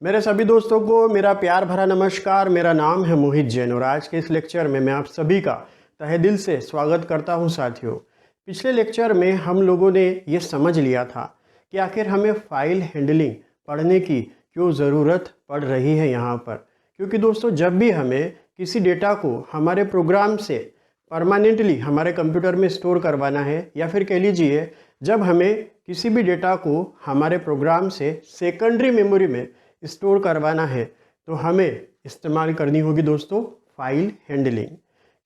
मेरे सभी दोस्तों को मेरा प्यार भरा नमस्कार। मेरा नाम है मोहित जैन और आज के इस लेक्चर में मैं आप सभी का तहे दिल से स्वागत करता हूं। साथियों, पिछले लेक्चर में हम लोगों ने ये समझ लिया था कि आखिर हमें फाइल हैंडलिंग पढ़ने की क्यों ज़रूरत पड़ रही है यहाँ पर। क्योंकि दोस्तों, जब भी हमें किसी डेटा को हमारे प्रोग्राम से परमानेंटली हमारे कंप्यूटर में स्टोर करवाना है, या फिर कह लीजिए जब हमें किसी भी डेटा को हमारे प्रोग्राम से सेकेंडरी मेमोरी में स्टोर करवाना है, तो हमें इस्तेमाल करनी होगी दोस्तों फाइल हैंडलिंग।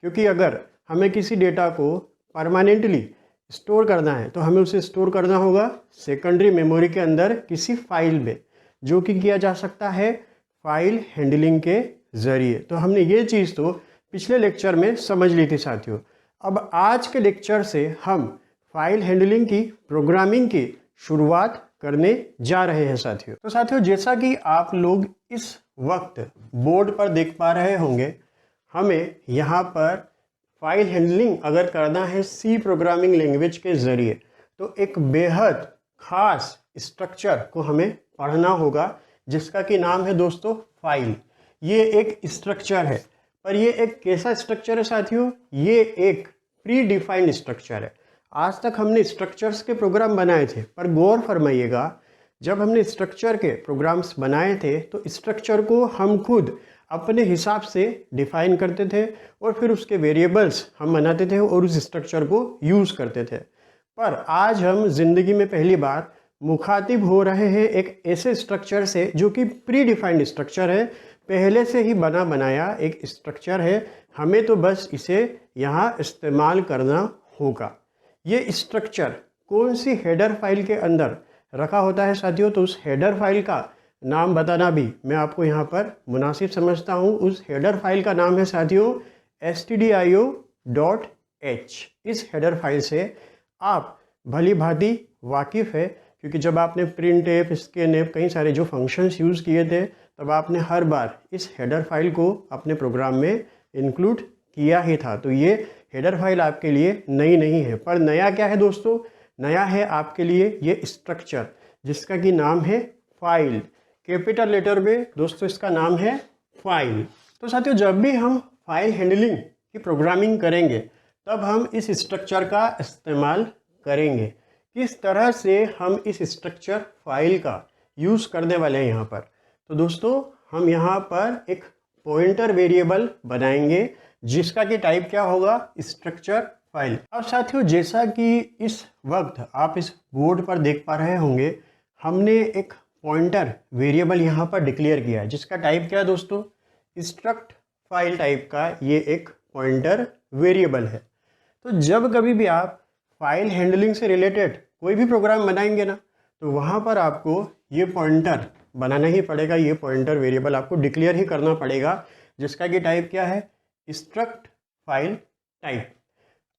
क्योंकि अगर हमें किसी डेटा को परमानेंटली स्टोर करना है तो हमें उसे स्टोर करना होगा सेकेंडरी मेमोरी के अंदर किसी फाइल में, जो कि किया जा सकता है फाइल हैंडलिंग के ज़रिए। तो हमने ये चीज़ तो पिछले लेक्चर में समझ ली थी साथियों। अब आज के लेक्चर से हम फाइल हैंडलिंग की प्रोग्रामिंग की शुरुआत करने जा रहे हैं साथियों। तो साथियों, जैसा कि आप लोग इस वक्त बोर्ड पर देख पा रहे होंगे, हमें यहाँ पर फाइल हैंडलिंग अगर करना है सी प्रोग्रामिंग लैंग्वेज के ज़रिए, तो एक बेहद ख़ास स्ट्रक्चर को हमें पढ़ना होगा, जिसका कि नाम है दोस्तों फाइल। ये एक स्ट्रक्चर है, पर ये एक कैसा स्ट्रक्चर है साथियों? ये एक प्री डिफाइंड स्ट्रक्चर है। आज तक हमने स्ट्रक्चर्स के प्रोग्राम बनाए थे, पर गौर फरमाइएगा, जब हमने स्ट्रक्चर के प्रोग्राम्स बनाए थे तो स्ट्रक्चर को हम खुद अपने हिसाब से डिफाइन करते थे और फिर उसके वेरिएबल्स हम बनाते थे और उस स्ट्रक्चर को यूज़ करते थे। पर आज हम जिंदगी में पहली बार मुखातिब हो रहे हैं एक ऐसे स्ट्रक्चर से जो कि प्री डिफाइंड स्ट्रक्चर है, पहले से ही बना बनाया एक स्ट्रक्चर है। हमें तो बस इसे यहाँ इस्तेमाल करना होगा। ये स्ट्रक्चर कौन सी हेडर फाइल के अंदर रखा होता है साथियों? तो उस हेडर फाइल का नाम बताना भी मैं आपको यहाँ पर मुनासिब समझता हूँ। उस हेडर फाइल का नाम है साथियों stdio.h। इस हेडर फाइल से आप भली भांति वाकिफ़ है, क्योंकि जब आपने प्रिंट ऐप, स्कैन ऐप, कई सारे जो फंक्शंस यूज़ किए थे, तब आपने हर बार इस हेडर फाइल को अपने प्रोग्राम में इंक्लूड किया ही था। तो ये हेडर फाइल आपके लिए नई नहीं है। पर नया क्या है दोस्तों? नया है आपके लिए ये स्ट्रक्चर, जिसका कि नाम है फाइल। कैपिटल लेटर में दोस्तों इसका नाम है फाइल। तो साथियों, जब भी हम फाइल हैंडलिंग की प्रोग्रामिंग करेंगे, तब हम इस स्ट्रक्चर का इस्तेमाल करेंगे। किस तरह से हम इस स्ट्रक्चर फाइल का यूज़ करने वाले हैं यहाँ पर? तो दोस्तों, हम यहाँ पर एक पॉइंटर वेरिएबल बनाएंगे, जिसका कि टाइप क्या होगा? Structure file. अब साथियों, जैसा कि इस वक्त आप इस बोर्ड पर देख पा रहे होंगे, हमने एक पॉइंटर वेरिएबल यहाँ पर डिक्लेयर किया है, जिसका टाइप क्या है दोस्तों? स्ट्रक्ट फाइल टाइप का ये एक पॉइंटर वेरिएबल है। तो जब कभी भी आप फाइल हैंडलिंग से रिलेटेड कोई भी प्रोग्राम बनाएंगे ना, तो वहाँ पर आपको ये पॉइंटर बनाना ही पड़ेगा। ये पॉइंटर वेरिएबल आपको डिक्लेयर ही करना पड़ेगा, जिसका कि टाइप क्या है? Struct file type.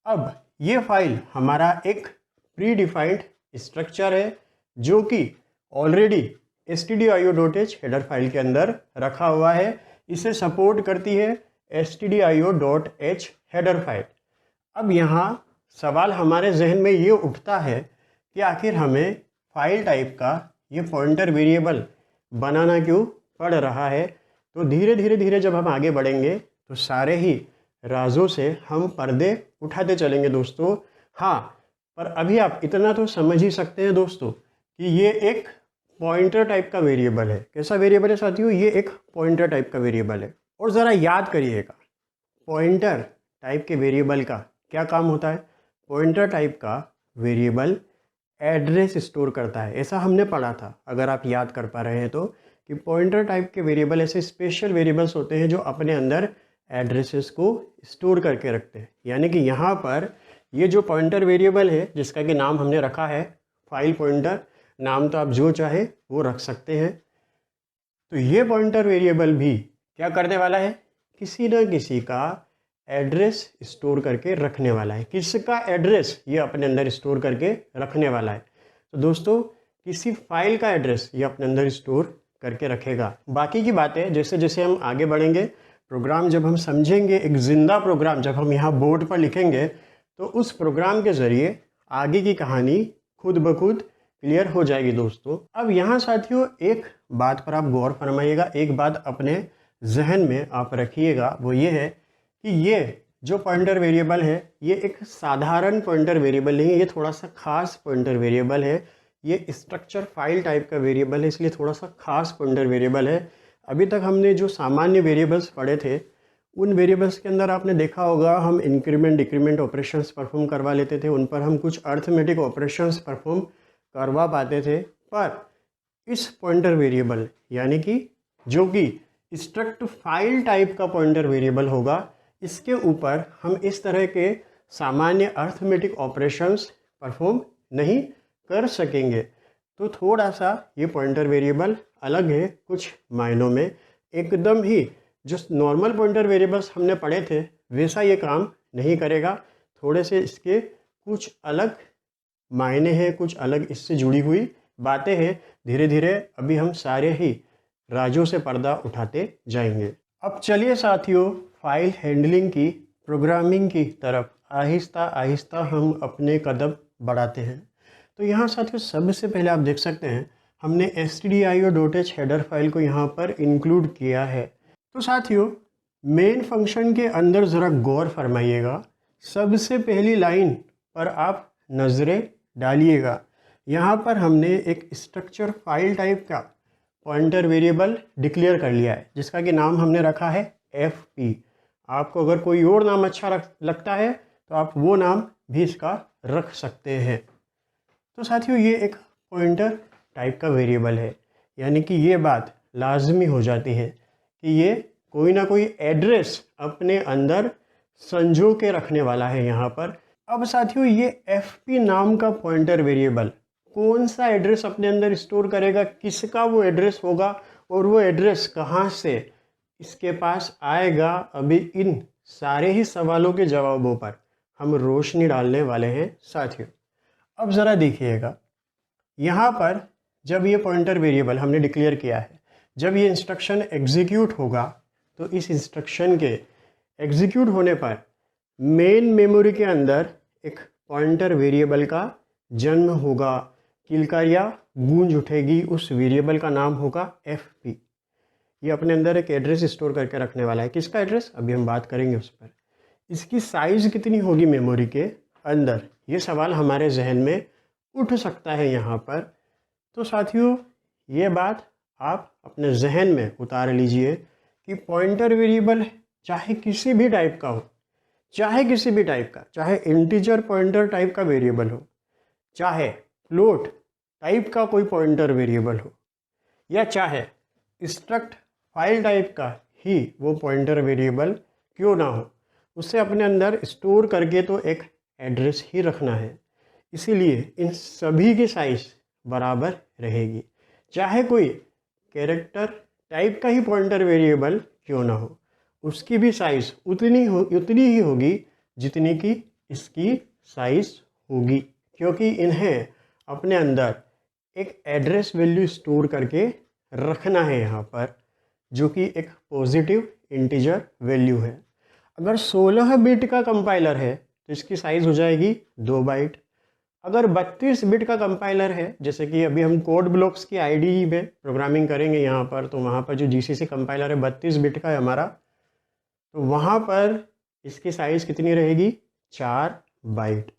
अब ये फाइल हमारा एक प्री डिफाइंड स्ट्रक्चर है, जो कि ऑलरेडी stdio.h हेडर फाइल के अंदर रखा हुआ है। इसे सपोर्ट करती है stdio.h हेडर फाइल। अब यहाँ सवाल हमारे जहन में ये उठता है कि आखिर हमें फाइल टाइप का ये पॉइंटर वेरिएबल बनाना क्यों पड़ रहा है? तो धीरे धीरे जब हम आगे बढ़ेंगे, तो सारे ही राजों से हम पर्दे उठाते चलेंगे दोस्तों। हाँ, पर अभी आप इतना तो समझ ही सकते हैं दोस्तों कि ये एक पॉइंटर टाइप का वेरिएबल है। कैसा वेरिएबल है साथियों? ये एक पॉइंटर टाइप का वेरिएबल है। और ज़रा याद करिएगा, पॉइंटर टाइप के वेरिएबल का क्या काम होता है? पॉइंटर टाइप का वेरिएबल एड्रेस स्टोर करता है। ऐसा हमने पढ़ा था, अगर आप याद कर पा रहे हैं तो, कि पॉइंटर टाइप के वेरिएबल ऐसे स्पेशल वेरिएबल्स होते हैं जो अपने अंदर एड्रेसेस को स्टोर करके रखते हैं। यानी कि यहाँ पर ये जो पॉइंटर वेरिएबल है, जिसका कि नाम हमने रखा है फाइल पॉइंटर, नाम तो आप जो चाहे वो रख सकते हैं। तो ये पॉइंटर वेरिएबल भी क्या करने वाला है? किसी न किसी का एड्रेस स्टोर करके रखने वाला है। किसका एड्रेस? ये अपने अंदर स्टोर करके रखने वाला है। तो दोस्तों, किसी फाइल का एड्रेस ये अपने अंदर स्टोर करके रखेगा। बाकी की बातें जैसे जैसे हम आगे बढ़ेंगे, प्रोग्राम जब हम समझेंगे, एक ज़िंदा प्रोग्राम जब हम यहाँ बोर्ड पर लिखेंगे, तो उस प्रोग्राम के ज़रिए आगे की कहानी खुद ब खुद क्लियर हो जाएगी दोस्तों। अब यहाँ साथियों एक बात पर आप गौर फरमाइएगा, एक बात अपने जहन में आप रखिएगा, वो ये है कि ये जो पॉइंटर वेरिएबल है ये एक साधारण पॉइंटर वेरिएबल नहीं है, ये थोड़ा सा खास पॉइंटर वेरिएबल है। ये स्ट्रक्चर फाइल टाइप का वेरिएबल है, इसलिए थोड़ा सा खास पॉइंटर वेरिएबल है। अभी तक हमने जो सामान्य वेरिएबल्स पढ़े थे उन वेरिएबल्स के अंदर आपने देखा होगा हम इंक्रीमेंट डिक्रीमेंट ऑपरेशंस परफॉर्म करवा लेते थे, उन पर हम कुछ अर्थमेटिक ऑपरेशंस परफॉर्म करवा पाते थे। पर इस पॉइंटर वेरिएबल यानी कि जो कि स्ट्रक्ट फाइल टाइप का पॉइंटर वेरिएबल होगा, इसके ऊपर हम इस तरह के सामान्य अर्थमेटिक ऑपरेशंस परफॉर्म नहीं कर सकेंगे। तो थोड़ा सा ये पॉइंटर वेरिएबल अलग है कुछ मायनों में, एकदम ही जो नॉर्मल पॉइंटर वेरिएबल्स हमने पढ़े थे वैसा ये काम नहीं करेगा। थोड़े से इसके कुछ अलग मायने हैं, कुछ अलग इससे जुड़ी हुई बातें हैं। धीरे धीरे अभी हम सारे ही राजों से पर्दा उठाते जाएंगे। अब चलिए साथियों फाइल हैंडलिंग की प्रोग्रामिंग की तरफ आहिस्ता आहिस्ता हम अपने कदम बढ़ाते हैं। तो यहाँ साथियों सबसे पहले आप देख सकते हैं हमने stdio.h हेडर फाइल को यहाँ पर इंक्लूड किया है। तो साथियों मेन फंक्शन के अंदर ज़रा गौर फरमाइएगा, सबसे पहली लाइन पर आप नज़रें डालिएगा। यहाँ पर हमने एक स्ट्रक्चर फाइल टाइप का पॉइंटर वेरिएबल डिक्लेयर कर लिया है जिसका कि नाम हमने रखा है fp। आपको अगर कोई और नाम अच्छा लगता है तो आप वो नाम भी इसका रख सकते हैं। तो साथियों ये एक पॉइंटर टाइप का वेरिएबल है, यानी कि ये बात लाजमी हो जाती है कि ये कोई ना कोई एड्रेस अपने अंदर संजो के रखने वाला है यहाँ पर। अब साथियों ये fp नाम का पॉइंटर वेरिएबल कौन सा एड्रेस अपने अंदर स्टोर करेगा, किसका वो एड्रेस होगा और वो एड्रेस कहाँ से इसके पास आएगा, अभी इन सारे ही सवालों के जवाबों पर हम रोशनी डालने वाले हैं साथियों। अब ज़रा देखिएगा यहाँ पर जब ये पॉइंटर वेरिएबल हमने डिक्लेयर किया है, जब ये इंस्ट्रक्शन एग्जीक्यूट होगा तो इस इंस्ट्रक्शन के एग्जीक्यूट होने पर मेन मेमोरी के अंदर एक पॉइंटर वेरिएबल का जन्म होगा, किलकारियाँ गूंज उठेगी, उस वेरिएबल का नाम होगा fp। ये अपने अंदर एक एड्रेस स्टोर करके रखने वाला है। किसका एड्रेस अभी हम बात करेंगे उस पर। इसकी साइज़ कितनी होगी मेमोरी के अंदर, ये सवाल हमारे जहन में उठ सकता है यहाँ पर। तो साथियों ये बात आप अपने जहन में उतार लीजिए कि पॉइंटर वेरिएबल चाहे किसी भी टाइप का हो, चाहे किसी भी टाइप का, चाहे इंटीजर पॉइंटर टाइप का वेरिएबल हो, चाहे फ्लोट टाइप का कोई पॉइंटर वेरिएबल हो, या चाहे स्ट्रक्ट फाइल टाइप का ही वो पॉइंटर वेरिएबल क्यों ना हो, उसे अपने अंदर स्टोर करके तो एक एड्रेस ही रखना है। इसीलिए इन सभी की साइज बराबर रहेगी, चाहे कोई कैरेक्टर टाइप का ही पॉइंटर वेरिएबल क्यों ना हो, उसकी भी साइज उतनी ही होगी जितनी कि इसकी साइज होगी, क्योंकि इन्हें अपने अंदर एक एड्रेस वैल्यू स्टोर करके रखना है यहाँ पर, जो कि एक पॉजिटिव इंटीजर वैल्यू है। अगर 16 बिट का कंपाइलर है तो इसकी साइज़ हो जाएगी 2 बाइट। अगर 32 बिट का कंपाइलर है, जैसे कि अभी हम कोड ब्लॉक्स की आईडी में प्रोग्रामिंग करेंगे यहाँ पर, तो वहाँ पर जो जीसीसी कंपाइलर है 32 बिट का है हमारा, तो वहाँ पर इसकी साइज़ कितनी रहेगी 4 बाइट।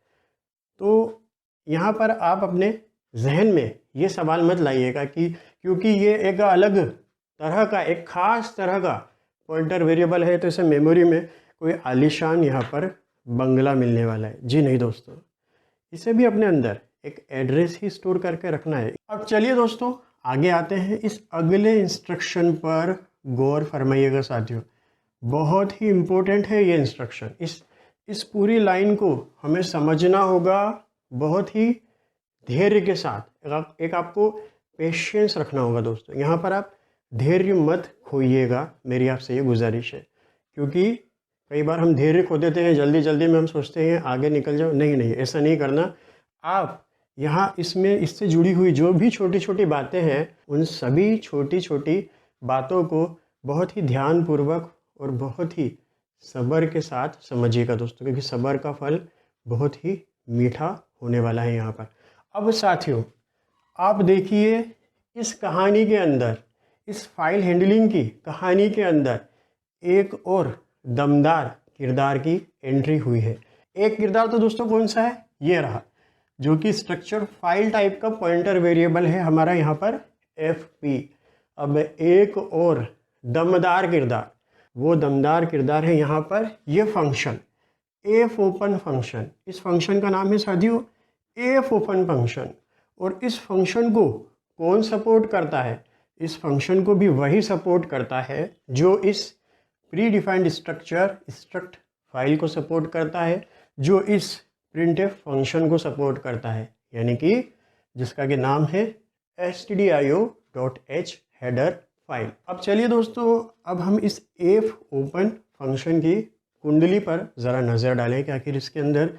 तो यहाँ पर आप अपने जहन में ये सवाल मत लाइएगा कि क्योंकि ये एक अलग तरह का, एक ख़ास तरह का पॉइंटर वेरिएबल है तो इसे मेमोरी में कोई आलीशान यहाँ पर बंगला मिलने वाला है। जी नहीं दोस्तों, इसे भी अपने अंदर एक एड्रेस ही स्टोर करके रखना है। अब चलिए दोस्तों आगे आते हैं, इस अगले इंस्ट्रक्शन पर गौर फरमाइएगा साथियों, बहुत ही इम्पोर्टेंट है ये इंस्ट्रक्शन। इस पूरी लाइन को हमें समझना होगा बहुत ही धैर्य के साथ, एक आपको पेशेंस रखना होगा दोस्तों। यहाँ पर आप धैर्य मत खोइएगा, मेरी आपसे ये गुजारिश है, क्योंकि कई बार हम धैर्य खो देते हैं, जल्दी जल्दी में हम सोचते हैं आगे निकल जाओ। नहीं, ऐसा नहीं करना। आप यहाँ इससे जुड़ी हुई जो भी छोटी छोटी बातें हैं, उन सभी छोटी छोटी बातों को बहुत ही ध्यानपूर्वक और बहुत ही सब्र के साथ समझिएगा दोस्तों, क्योंकि सब्र का फल बहुत ही मीठा होने वाला है यहाँ पर। अब साथियों आप देखिए इस कहानी के अंदर, इस फाइल हैंडलिंग की कहानी के अंदर एक और दमदार किरदार की एंट्री हुई है। एक किरदार तो दोस्तों कौन सा है, ये रहा, जो कि स्ट्रक्चर फाइल टाइप का पॉइंटर वेरिएबल है हमारा यहाँ पर fp। अब एक और दमदार किरदार, वो दमदार किरदार है यहाँ पर ये फंक्शन एफ ओपन फंक्शन। इस फंक्शन का नाम है साथियों एफ ओपन फंक्शन। और इस फंक्शन को कौन सपोर्ट करता है, इस फंक्शन को भी वही सपोर्ट करता है जो इस pre defined structure struct file को सपोर्ट करता है, जो इस printf फंक्शन को सपोर्ट करता है, यानी कि जिसका कि नाम है stdio.h हेडर फाइल। अब चलिए दोस्तों, अब हम इस एफ ओपन फंक्शन की कुंडली पर ज़रा नज़र डालें कि आखिर इसके अंदर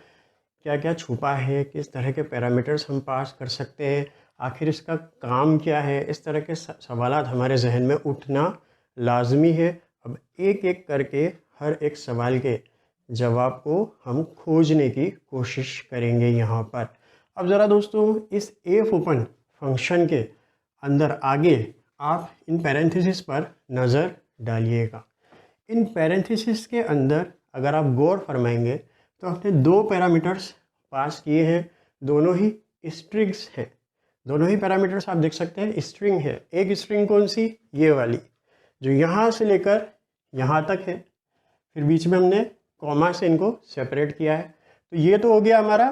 क्या क्या छुपा है, किस तरह के पैरामीटर्स हम पास कर सकते हैं, आखिर इसका काम क्या है। इस तरह के सवालात हमारे जहन में उठना लाजमी है। अब एक एक करके हर एक सवाल के जवाब को हम खोजने की कोशिश करेंगे यहाँ पर। अब ज़रा दोस्तों इस एफ ओपन फंक्शन के अंदर आगे आप इन पैरेंथेसिस पर नज़र डालिएगा। इन पैरेंथेसिस के अंदर अगर आप गौर फरमाएंगे तो आपने दो पैरामीटर्स पास किए हैं, दोनों ही स्ट्रिंग्स हैं। दोनों ही पैरामीटर्स आप देख सकते हैं स्ट्रिंग है। एक स्ट्रिंग कौन सी, ये वाली जो यहाँ से लेकर यहाँ तक है, फिर बीच में हमने कॉमा से इनको सेपरेट किया है। तो ये तो हो गया हमारा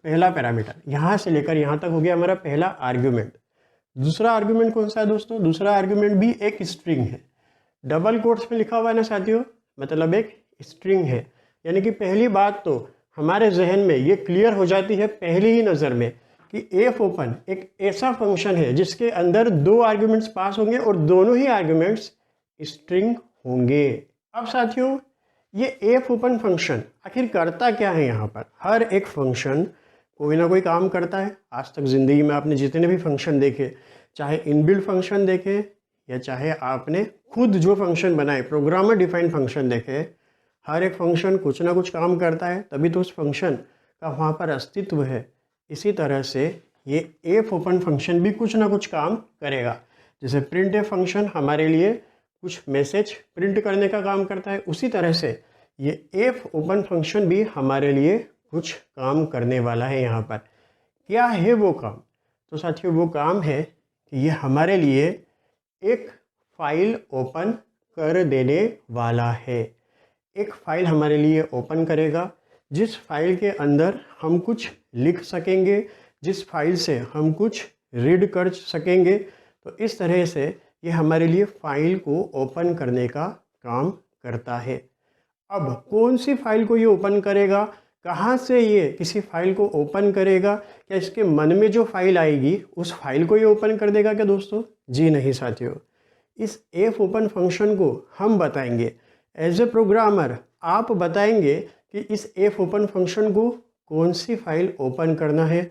पहला पैरामीटर, यहाँ से लेकर यहाँ तक हो गया हमारा पहला आर्ग्यूमेंट। दूसरा आर्ग्यूमेंट कौन सा है दोस्तों, दूसरा आर्ग्यूमेंट भी एक स्ट्रिंग है, डबल कोट्स में लिखा हुआ है ना साथियों, मतलब एक स्ट्रिंग है। यानी कि पहली बात तो हमारे जहन में ये क्लियर हो जाती है पहली ही नज़र में कि एफ ओपन एक ऐसा फंक्शन है जिसके अंदर दो आर्ग्यूमेंट्स पास होंगे और दोनों ही आर्ग्यूमेंट्स स्ट्रिंग होंगे। अब साथियों ये एफ ओपन फंक्शन आखिर करता क्या है, यहाँ पर हर एक फंक्शन कोई ना कोई काम करता है। आज तक ज़िंदगी में आपने जितने भी फंक्शन देखे, चाहे इनबिल्ट फंक्शन देखे या चाहे आपने खुद जो फंक्शन बनाए प्रोग्रामर डिफाइंड फंक्शन देखे, हर एक फंक्शन कुछ ना कुछ काम करता है, तभी तो उस फंक्शन का वहाँ पर अस्तित्व है। इसी तरह से ये एफ ओपन फंक्शन भी कुछ ना कुछ काम करेगा। जैसे प्रिंट एफ फंक्शन हमारे लिए कुछ मैसेज प्रिंट करने का काम करता है, उसी तरह से ये एफ ओपन फंक्शन भी हमारे लिए कुछ काम करने वाला है। यहाँ पर क्या है वो काम, तो साथियों वो काम है कि ये हमारे लिए एक फाइल ओपन कर देने वाला है। एक फाइल हमारे लिए ओपन करेगा जिस फाइल के अंदर हम कुछ लिख सकेंगे, जिस फाइल से हम कुछ रीड कर सकेंगे। तो इस तरह से ये हमारे लिए फाइल को ओपन करने का काम करता है। अब कौन सी फाइल को ये ओपन करेगा, कहाँ से ये किसी फाइल को ओपन करेगा, क्या इसके मन में जो फाइल आएगी उस फाइल को ये ओपन कर देगा क्या दोस्तों? जी नहीं साथियों, इस एफ ओपन फंक्शन को हम बताएंगे एज ए प्रोग्रामर। आप बताएंगे कि इस एफ ओपन फंक्शन को कौन सी फाइल ओपन करना है,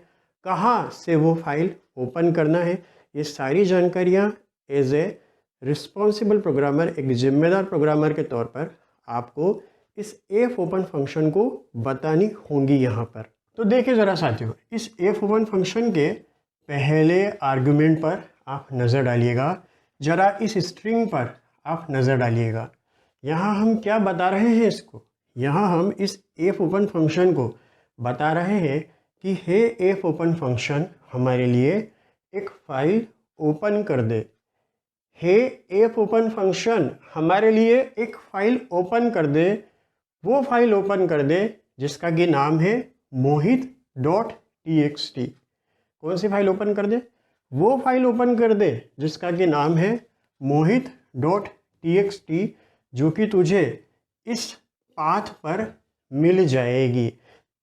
कहाँ से वो फाइल ओपन करना है। ये सारी जानकारियाँ एज ए रिस्पॉन्सिबल प्रोग्रामर, एक जिम्मेदार प्रोग्रामर के तौर पर आपको इस एफ ओपन फंक्शन को बतानी होंगी यहाँ पर। तो देखिए ज़रा साथियों, इस एफ ओपन फंक्शन के पहले आर्गुमेंट पर आप नज़र डालिएगा, ज़रा इस स्ट्रिंग पर आप नज़र डालिएगा। यहाँ हम क्या बता रहे हैं इसको, यहाँ हम इस एफ ओपन फंक्शन को बता रहे हैं कि हे एफ ओपन फंक्शन हमारे लिए एक फ़ाइल ओपन कर दे। हे एफ ओपन फंक्शन हमारे लिए एक फ़ाइल ओपन कर दे, वो फाइल ओपन कर दे जिसका कि नाम है mohit.txt। कौन सी फाइल ओपन कर दे? वो फाइल ओपन कर दे जिसका कि नाम है mohit.txt, जो कि तुझे इस पाथ पर मिल जाएगी।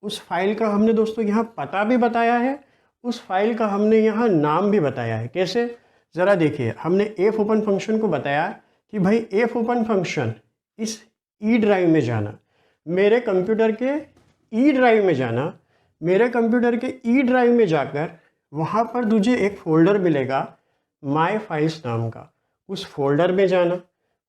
उस फाइल का हमने दोस्तों यहाँ पता भी बताया है, उस फाइल का हमने यहाँ नाम भी बताया है। कैसे, ज़रा देखिए, हमने एफ ओपन फंक्शन को बताया कि भाई एफ ओपन फंक्शन इस ई ड्राइव में जाना, मेरे कंप्यूटर के ई ड्राइव में जाना, मेरे कंप्यूटर के ई ड्राइव में जाकर वहाँ पर तुझे एक फ़ोल्डर मिलेगा माय फाइल्स नाम का। उस फोल्डर में जाना,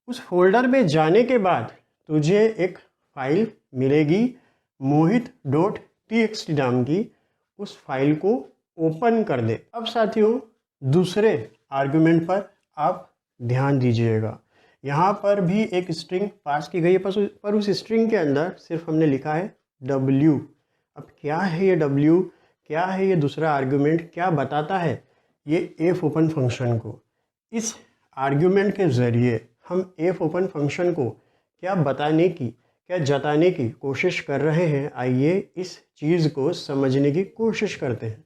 उस फोल्डर में जाने के बाद तुझे एक फ़ाइल मिलेगी mohit.txt नाम की। उस फाइल को ओपन कर दे। अब साथियों दूसरे आर्गुमेंट पर आप ध्यान दीजिएगा। यहाँ पर भी एक स्ट्रिंग पास की गई है, पर उस स्ट्रिंग के अंदर सिर्फ हमने लिखा है W। अब क्या है ये W, क्या है ये दूसरा आर्गुमेंट, क्या बताता है ये एफ ओपन फंक्शन को। इस आर्गुमेंट के ज़रिए हम एफ ओपन फंक्शन को क्या बताने की, क्या जताने की कोशिश कर रहे हैं, आइए इस चीज़ को समझने की कोशिश करते हैं।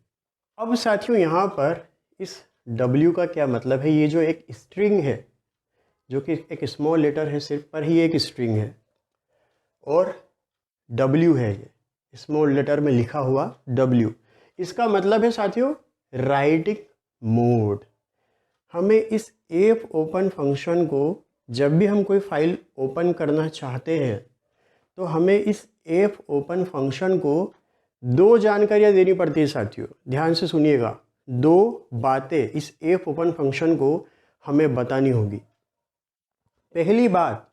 अब साथियों यहाँ पर इस W का क्या मतलब है। ये जो एक स्ट्रिंग है, जो कि एक स्मॉल लेटर है सिर्फ, पर ही एक स्ट्रिंग है, और W है ये स्मॉल लेटर में लिखा हुआ W। इसका मतलब है साथियों राइटिंग मोड। हमें इस एफ ओपन फंक्शन को जब भी हम कोई फाइल ओपन करना चाहते हैं तो हमें इस एफ ओपन फंक्शन को दो जानकारियां देनी पड़ती है साथियों। ध्यान से सुनिएगा, दो बातें इस एफ ओपन फंक्शन को हमें बतानी होगी। पहली बात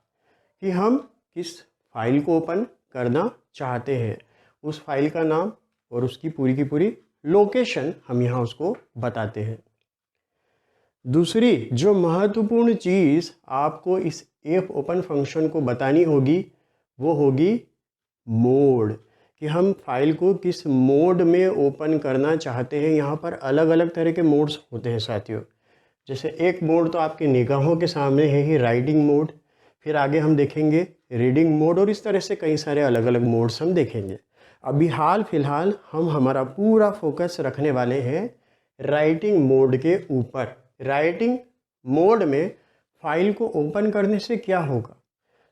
कि हम किस फाइल को ओपन करना चाहते हैं, उस फाइल का नाम और उसकी पूरी की पूरी लोकेशन हम यहाँ उसको बताते हैं। दूसरी जो महत्वपूर्ण चीज़ आपको इस एफ ओपन फंक्शन को बतानी होगी वो होगी मोड, कि हम फाइल को किस मोड में ओपन करना चाहते हैं। यहाँ पर अलग अलग तरह के मोड्स होते हैं साथियों। जैसे एक मोड तो आपके निगाहों के सामने है ही, राइटिंग मोड, फिर आगे हम देखेंगे रीडिंग मोड, और इस तरह से कई सारे अलग अलग मोड्स हम देखेंगे। अभी हाल फिलहाल हम हमारा पूरा फोकस रखने वाले हैं राइटिंग मोड के ऊपर। राइटिंग मोड में फाइल को ओपन करने से क्या होगा,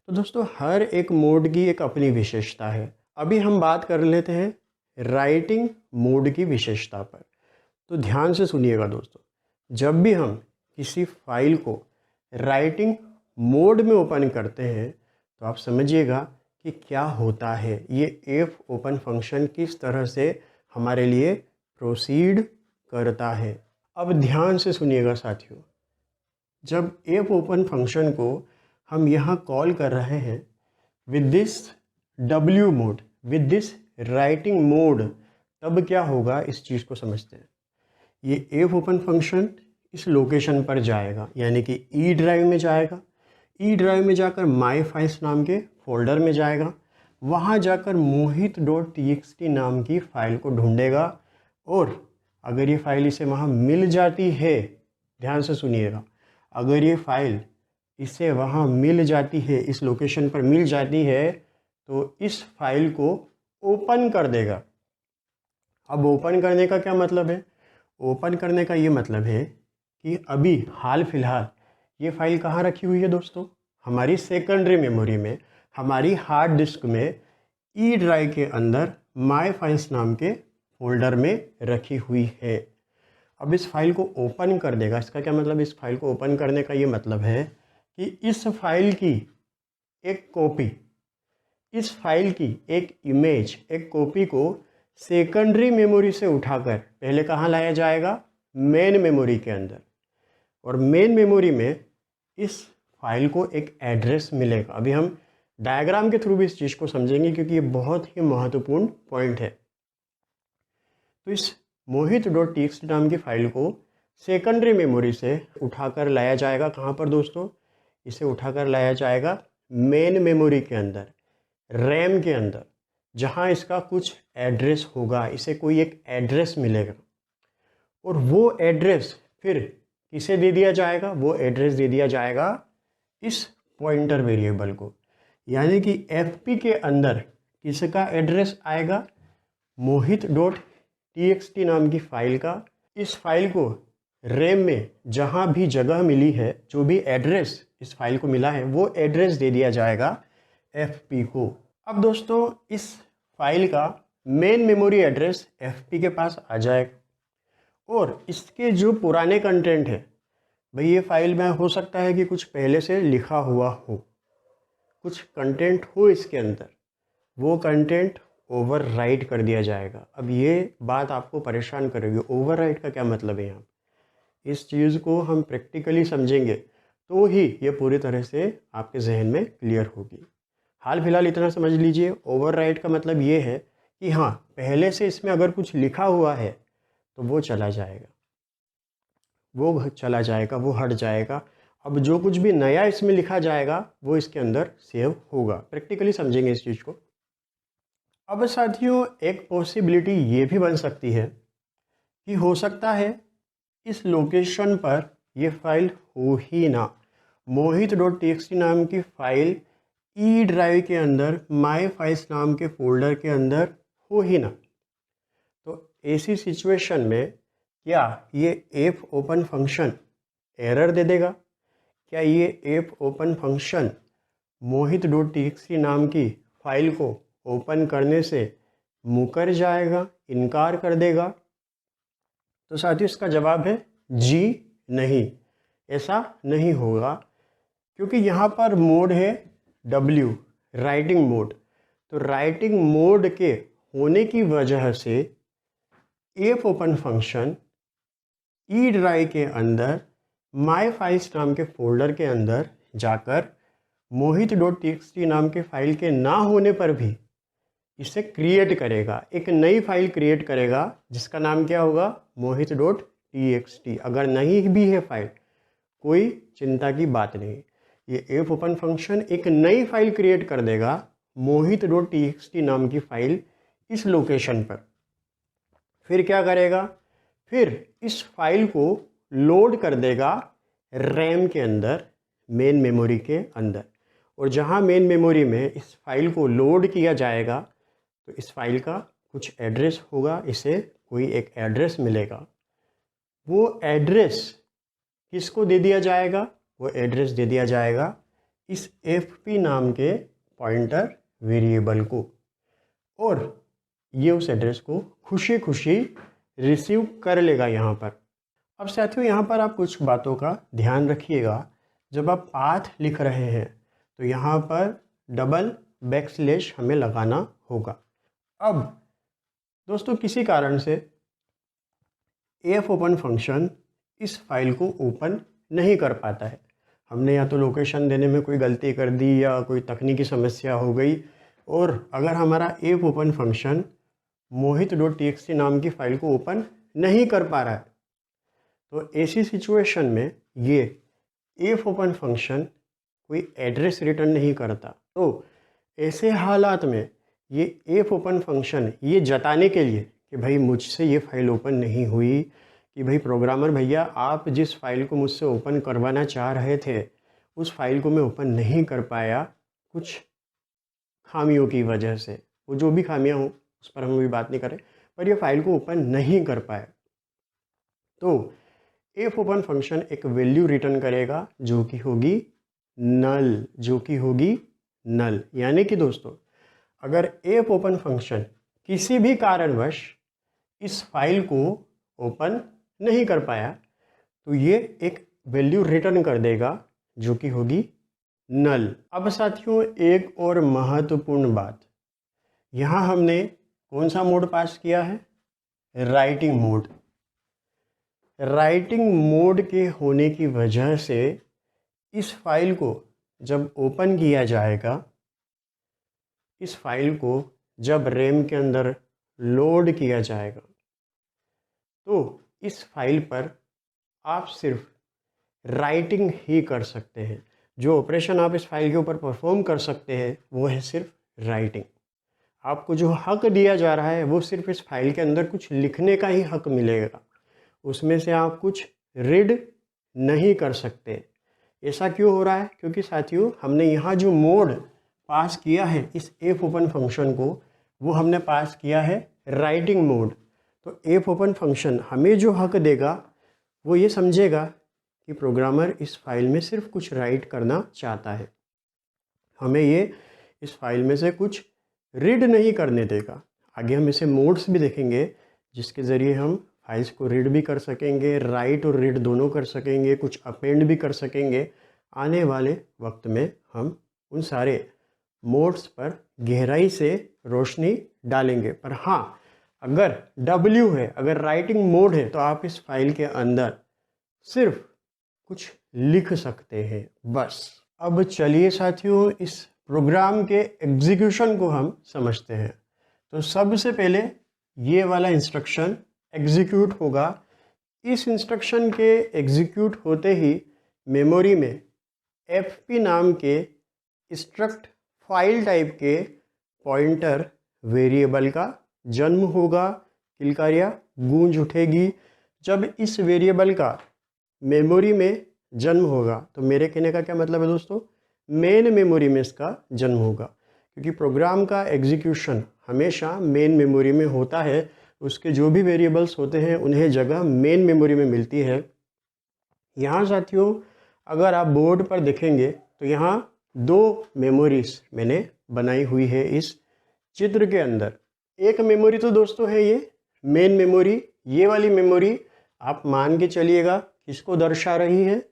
तो दोस्तों हर एक मोड की एक अपनी विशेषता है। अभी हम बात कर लेते हैं राइटिंग मोड की विशेषता पर। तो ध्यान से सुनिएगा दोस्तों, जब भी हम किसी फाइल को राइटिंग मोड में ओपन करते हैं तो आप समझिएगा कि क्या होता है, ये एफ ओपन फंक्शन किस तरह से हमारे लिए प्रोसीड करता है। अब ध्यान से सुनिएगा साथियों, जब एफ ओपन फंक्शन को हम यहाँ कॉल कर रहे हैं with this W mode, with this writing mode, तब क्या होगा इस चीज़ को समझते हैं। ये एफ ओपन फंक्शन इस लोकेशन पर जाएगा, यानी कि ई ड्राइव में जाएगा। ई ड्राइव में जाकर माई फाइल्स नाम के फोल्डर में जाएगा, वहाँ जाकर mohit.txt नाम की फ़ाइल को ढूंढेगा, और अगर ये फ़ाइल इसे वहाँ मिल जाती है, ध्यान से सुनिएगा, अगर ये फ़ाइल इसे वहाँ मिल जाती है, इस लोकेशन पर मिल जाती है, तो इस फाइल को ओपन कर देगा। अब ओपन करने का क्या मतलब है, ओपन करने का ये मतलब है कि अभी हाल फिलहाल ये फाइल कहाँ रखी हुई है दोस्तों, हमारी सेकेंडरी मेमोरी में, हमारी हार्ड डिस्क में, ई ड्राइव के अंदर माई फाइल्स नाम के फोल्डर में रखी हुई है। अब इस फाइल को ओपन कर देगा। इसका क्या मतलब, इस फाइल को ओपन करने का ये मतलब है कि इस फाइल की एक कॉपी, इस फाइल की एक इमेज, एक कॉपी को सेकेंडरी मेमोरी से उठाकर पहले कहाँ लाया जाएगा, मेन मेमोरी के अंदर, और मेन मेमोरी में इस फाइल को एक एड्रेस मिलेगा। अभी हम डायग्राम के थ्रू भी इस चीज़ को समझेंगे क्योंकि ये बहुत ही महत्वपूर्ण पॉइंट है। तो इस mohit.txt नाम की फाइल को सेकेंडरी मेमोरी से उठाकर लाया जाएगा। कहाँ पर दोस्तों, इसे उठाकर लाया जाएगा मेन मेमोरी के अंदर, रैम के अंदर, जहाँ इसका कुछ एड्रेस होगा, इसे कोई एक एड्रेस मिलेगा, और वो एड्रेस फिर किसे दे दिया जाएगा, वो एड्रेस दे दिया जाएगा इस पॉइंटर वेरिएबल को। यानी कि एफपी के अंदर किसका एड्रेस आएगा, mohit.txt नाम की फाइल का। इस फाइल को रैम में जहाँ भी जगह मिली है, जो भी एड्रेस इस फाइल को मिला है, वो एड्रेस दे दिया जाएगा एफपी को। अब दोस्तों इस फाइल का मेन मेमोरी एड्रेस एफपी के पास आ जाएगा, और इसके जो पुराने कंटेंट है, भाई ये फाइल में हो सकता है कि कुछ पहले से लिखा हुआ हो, कुछ कंटेंट हो इसके अंदर, वो कंटेंट ओवरराइट कर दिया जाएगा। अब ये बात आपको परेशान करेगी, ओवरराइट का क्या मतलब है यहाँ। इस चीज़ को हम प्रैक्टिकली समझेंगे तो ही ये पूरी तरह से आपके जहन में क्लियर होगी। हाल फिलहाल इतना समझ लीजिए, ओवरराइट का मतलब ये है कि हाँ, पहले से इसमें अगर कुछ लिखा हुआ है तो वो चला जाएगा, वो हट जाएगा। अब जो कुछ भी नया इसमें लिखा जाएगा वो इसके अंदर सेव होगा। प्रैक्टिकली समझेंगे इस चीज़ को। अब साथियों एक पॉसिबिलिटी ये भी बन सकती है कि हो सकता है इस लोकेशन पर ये फाइल हो ही ना। mohit.txt नाम की फाइल ई ड्राइव के अंदर माई फाइल्स नाम के फोल्डर के अंदर हो ही ना। तो ऐसी सिचुएशन में क्या ये एफ ओपन फंक्शन एरर दे देगा? क्या ये एफ ओपन फंक्शन mohit.txt नाम की फाइल को ओपन करने से मुकर जाएगा, इनकार कर देगा? तो साथियों इसका जवाब है जी नहीं, ऐसा नहीं होगा, क्योंकि यहाँ पर मोड है W, राइटिंग मोड। तो राइटिंग मोड के होने की वजह से F open function E drive के अंदर माई फाइल्स नाम के फोल्डर के अंदर जाकर mohit.txt नाम के फाइल के ना होने पर भी इसे क्रिएट करेगा, एक नई फाइल क्रिएट करेगा जिसका नाम क्या होगा? mohit.txt। अगर नहीं भी है फाइल, कोई चिंता की बात नहीं, ये एफ ओपन फंक्शन एक नई फाइल क्रिएट कर देगा mohit.txt नाम की फाइल इस लोकेशन पर। फिर क्या करेगा? फिर इस फाइल को लोड कर देगा रैम के अंदर, मेन मेमोरी के अंदर। और जहाँ मेन मेमोरी में इस फाइल को लोड किया जाएगा तो इस फाइल का कुछ एड्रेस होगा, इसे कोई एक एड्रेस मिलेगा। वो एड्रेस किसको दे दिया जाएगा? वो एड्रेस दे दिया जाएगा इस fp नाम के पॉइंटर वेरिएबल को, और ये उस एड्रेस को खुशी खुशी रिसीव कर लेगा यहाँ पर। अब साथियों यहाँ पर आप कुछ बातों का ध्यान रखिएगा। जब आप पाथ लिख रहे हैं तो यहाँ पर डबल बैकस्लैश हमें लगाना होगा। अब दोस्तों किसी कारण से एफ ओपन फंक्शन इस फाइल को ओपन नहीं कर पाता है। हमने या तो लोकेशन देने में कोई गलती कर दी या कोई तकनीकी समस्या हो गई, और अगर हमारा एफ ओपन फंक्शन mohit.txt नाम की फाइल को ओपन नहीं कर पा रहा है, तो ऐसी सिचुएशन में ये एफ ओपन फंक्शन कोई एड्रेस रिटर्न नहीं करता। तो ऐसे हालात में ये एफ ओपन फंक्शन ये जताने के लिए कि भाई मुझसे ये फाइल ओपन नहीं हुई, कि भाई प्रोग्रामर भैया आप जिस फाइल को मुझसे ओपन करवाना चाह रहे थे उस फाइल को मैं ओपन नहीं कर पाया कुछ खामियों की वजह से। वो जो भी खामियां हों उस पर हम अभी बात नहीं करें, पर ये फाइल को ओपन नहीं कर पाया। तो एफ ओपन फंक्शन एक वैल्यू रिटर्न करेगा जो कि होगी नल, यानी कि दोस्तों अगर एफ ओपन फंक्शन किसी भी कारणवश इस फाइल को ओपन नहीं कर पाया तो ये एक वैल्यू रिटर्न कर देगा जो कि होगी नल। अब साथियों एक और महत्वपूर्ण बात, यहाँ हमने कौन सा मोड पास किया है? Writing mode. राइटिंग मोड के होने की वजह से इस फाइल को जब ओपन किया जाएगा, इस फाइल को जब रैम के अंदर लोड किया जाएगा, तो इस फाइल पर आप सिर्फ राइटिंग ही कर सकते हैं। जो ऑपरेशन आप इस फाइल के ऊपर परफॉर्म कर सकते हैं वो है सिर्फ राइटिंग। आपको जो हक दिया जा रहा है वो सिर्फ इस फाइल के अंदर कुछ लिखने का ही हक मिलेगा, उसमें से आप कुछ रीड नहीं कर सकते। ऐसा क्यों हो रहा है? क्योंकि साथियों हमने यहाँ जो मोड पास किया है इस एफ ओपन फंक्शन को, वो हमने पास किया है राइटिंग मोड। तो एफ ओपन फंक्शन हमें जो हक देगा वो ये समझेगा कि प्रोग्रामर इस फाइल में सिर्फ कुछ राइट करना चाहता है, हमें ये इस फाइल में से कुछ रीड नहीं करने देगा। आगे हम इसे मोड्स भी देखेंगे जिसके ज़रिए हम फाइल्स को रीड भी कर सकेंगे, राइट और रीड दोनों कर सकेंगे, कुछ अपेंड भी कर सकेंगे। आने वाले वक्त में हम उन सारे मोड्स पर गहराई से रोशनी डालेंगे। पर हाँ, अगर W है, अगर राइटिंग मोड है, तो आप इस फाइल के अंदर सिर्फ कुछ लिख सकते हैं बस। अब चलिए साथियों इस प्रोग्राम के एग्जीक्यूशन को हम समझते हैं। तो सबसे पहले ये वाला इंस्ट्रक्शन एग्जीक्यूट होगा। इस इंस्ट्रक्शन के एग्जीक्यूट होते ही मेमोरी में fp नाम के स्ट्रक्ट फाइल टाइप के पॉइंटर वेरिएबल का जन्म होगा। किलकारियाँ गूंज उठेगी। जब इस वेरिएबल का मेमोरी में जन्म होगा तो मेरे कहने का क्या मतलब है दोस्तों, मेन मेमोरी में इसका जन्म होगा, क्योंकि प्रोग्राम का एग्जीक्यूशन हमेशा मेन मेमोरी में होता है। उसके जो भी वेरिएबल्स होते हैं उन्हें जगह मेन मेमोरी में मिलती है। यहाँ साथियों अगर आप बोर्ड पर देखेंगे तो यहाँ दो मेमोरीज मैंने बनाई हुई है इस चित्र के अंदर। एक मेमोरी तो दोस्तों है ये मेन मेमोरी। ये वाली मेमोरी आप मान के चलिएगा किसको दर्शा रही है,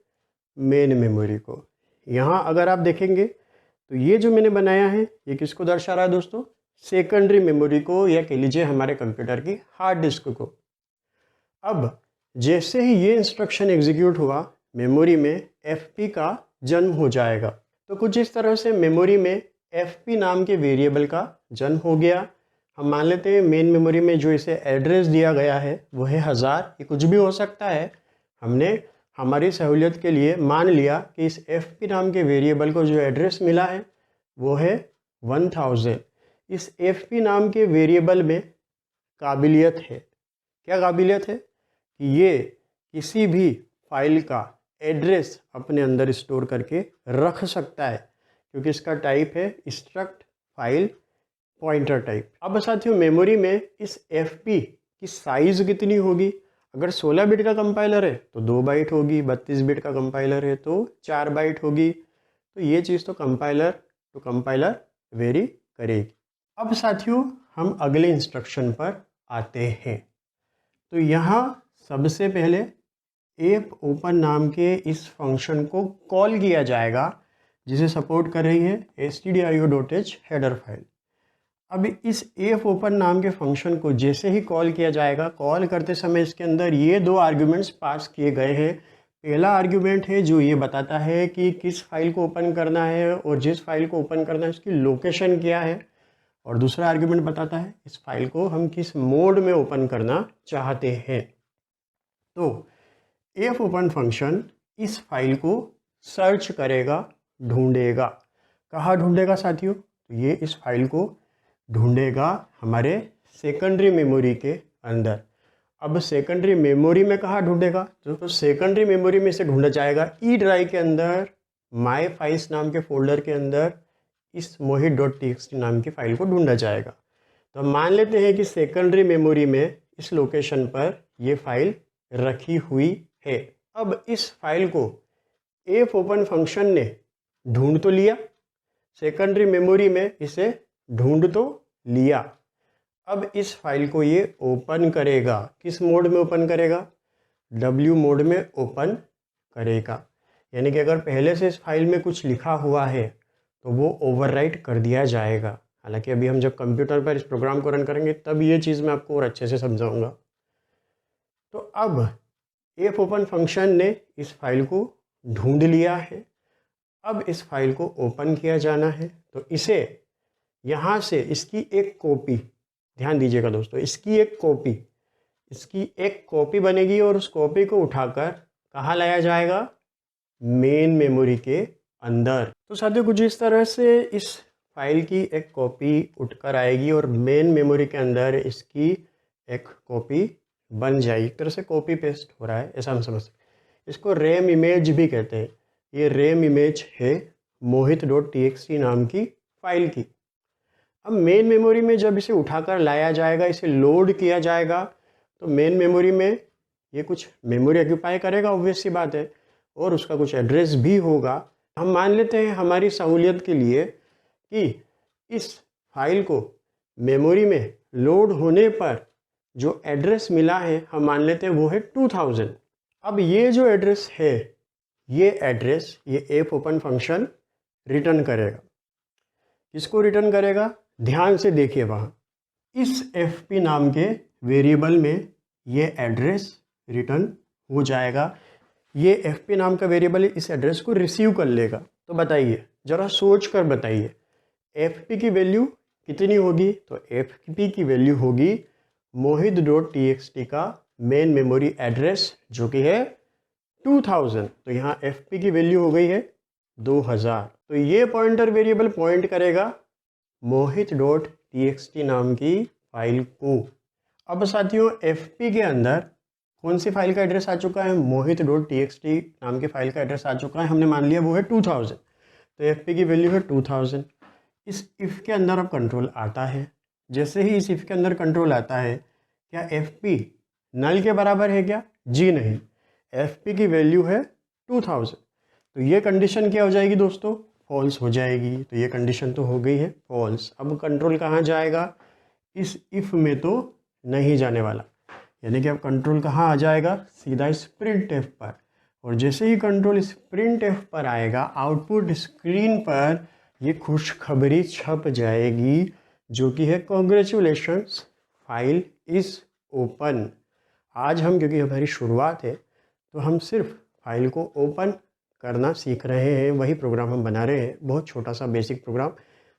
मेन मेमोरी को। यहाँ अगर आप देखेंगे तो ये जो मैंने बनाया है ये किसको दर्शा रहा है दोस्तों, सेकेंडरी मेमोरी को, या कह लीजिए हमारे कंप्यूटर की हार्ड डिस्क को। अब जैसे ही ये इंस्ट्रक्शन एग्जीक्यूट हुआ मेमोरी में fp का जन्म हो जाएगा। तो कुछ इस तरह से मेमोरी में fp नाम के वेरिएबल का जन्म हो गया। हम मान लेते हैं मेन मेमोरी में जो इसे एड्रेस दिया गया है वो है 1000। ये कुछ भी हो सकता है। हमने हमारी सहूलियत के लिए मान लिया कि इस fp नाम के वेरिएबल को जो एड्रेस मिला है वो है 1000। इस fp नाम के वेरिएबल में काबिलियत है। क्या काबिलियत है कि ये किसी भी फाइल का एड्रेस अपने अंदर स्टोर करके रख सकता है, क्योंकि इसका टाइप है स्ट्रक्ट फाइल पॉइंटर टाइप। अब साथियों मेमोरी में इस fp की साइज़ कितनी होगी। अगर 16 बिट का कंपाइलर है तो 2 बाइट होगी, 32 बिट का कंपाइलर है तो 4 बाइट होगी। तो ये चीज़ तो कंपाइलर टू कंपाइलर वेरी करेगी। अब साथियों हम अगले इंस्ट्रक्शन पर आते हैं। तो यहाँ सबसे पहले एप ओपन नाम के इस फंक्शन को कॉल किया जाएगा जिसे सपोर्ट कर रही है stdio.h हेडर फाइल। अब इस एप ओपन नाम के फंक्शन को जैसे ही कॉल किया जाएगा, कॉल करते समय इसके अंदर ये दो आर्ग्यूमेंट्स पास किए गए हैं। पहला आर्ग्यूमेंट है जो ये बताता है कि किस फाइल को ओपन करना है और जिस फाइल को ओपन करना है उसकी लोकेशन क्या है, और दूसरा आर्ग्यूमेंट बताता है इस फाइल को हम किस मोड में ओपन करना चाहते हैं। तो एप ओपन फंक्शन इस फाइल को सर्च करेगा, ढूंढेगा। कहाँ ढूंढेगा साथियों, तो ये इस फाइल को ढूंढेगा हमारे सेकेंडरी मेमोरी के अंदर। अब सेकेंडरी मेमोरी में कहाँ ढूंढेगा, तो सेकेंडरी मेमोरी में इसे ढूंढा जाएगा ई ड्राइव के अंदर, माई फाइल्स नाम के फोल्डर के अंदर इस mohit.txt नाम की फाइल को ढूंढा जाएगा। तो हम मान लेते हैं कि सेकेंडरी मेमोरी में इस लोकेशन पर ये फाइल रखी हुई है। अब इस फाइल को एप ओपन फंक्शन ने ढूंढ तो लिया, सेकेंडरी मेमोरी में इसे ढूंढ तो लिया। अब इस फाइल को ये ओपन करेगा। किस मोड में ओपन करेगा, W मोड में ओपन करेगा। यानी कि अगर पहले से इस फाइल में कुछ लिखा हुआ है तो वो ओवरराइट कर दिया जाएगा। हालांकि अभी हम जब कंप्यूटर पर इस प्रोग्राम को रन करेंगे तब ये चीज़ मैं आपको और अच्छे से समझाऊंगा। तो अब एप ओपन फंक्शन ने इस फाइल को ढूंढ लिया है। अब इस फाइल को ओपन किया जाना है। तो इसे यहाँ से इसकी एक कॉपी, ध्यान दीजिएगा दोस्तों, इसकी एक कॉपी बनेगी और उस कॉपी को उठाकर कहाँ लाया जाएगा, मेन मेमोरी के अंदर। तो साथियों कुछ इस तरह से इस फाइल की एक कॉपी उठकर आएगी और मेन मेमोरी के अंदर इसकी एक कॉपी बन जाएगी। एक तरह से कॉपी पेस्ट हो रहा है, ऐसा हम समझ सकते हैं। इसको रैम इमेज भी कहते हैं। ये रैम इमेज है mohit.txt नाम की फाइल की। अब मेन मेमोरी में जब इसे उठाकर लाया जाएगा, इसे लोड किया जाएगा, तो मेन मेमोरी में ये कुछ मेमोरी ऑक्यूपाई करेगा, ऑब्वियस सी बात है, और उसका कुछ एड्रेस भी होगा। हम मान लेते हैं हमारी सहूलियत के लिए कि इस फाइल को मेमोरी में लोड होने पर जो एड्रेस मिला है हम मान लेते हैं वो है 2000। अब ये जो एड्रेस है, ये एड्रेस ये एप ओपन फंक्शन रिटर्न करेगा। किसको रिटर्न करेगा, ध्यान से देखिए, वहाँ इस fp नाम के वेरिएबल में ये एड्रेस रिटर्न हो जाएगा। ये fp नाम का वेरिएबल इस एड्रेस को रिसीव कर लेगा। तो बताइए, ज़रा सोच कर बताइए, fp की वैल्यू कितनी होगी, तो fp की वैल्यू होगी मोहित डॉट टी का मेन मेमोरी एड्रेस जो कि है 2000, तो यहाँ fp की वैल्यू हो गई है 2000। तो ये पॉइंटर वेरिएबल पॉइंट करेगा मोहित डॉट टी नाम की फाइल को। अब साथियों fp के अंदर कौन सी फाइल का एड्रेस आ चुका है, मोहित डॉट टी नाम की फाइल का एड्रेस आ चुका है, हमने मान लिया वो है 2000, तो fp की वैल्यू है 2000। इस इफ़ के अंदर अब कंट्रोल आता है। जैसे ही इस इफ़ के अंदर कंट्रोल आता है, क्या fp नल के बराबर है क्या, जी नहीं, fp की वैल्यू है 2000, तो ये कंडीशन क्या हो जाएगी दोस्तों, फॉल्स हो जाएगी। तो ये कंडीशन तो हो गई है फॉल्स। अब कंट्रोल कहाँ जाएगा, इस इफ़ में तो नहीं जाने वाला, यानी कि अब कंट्रोल कहाँ आ जाएगा, सीधा इस printf पर। और जैसे ही कंट्रोल इस printf पर आएगा, आउटपुट स्क्रीन पर ये खुशखबरी छप जाएगी जो कि है कॉन्ग्रेचुलेशंस, फाइल इज़ ओपन। आज हम, क्योंकि हमारी शुरुआत है, तो हम सिर्फ फाइल को ओपन करना सीख रहे हैं, वही प्रोग्राम हम बना रहे हैं, बहुत छोटा सा बेसिक प्रोग्राम,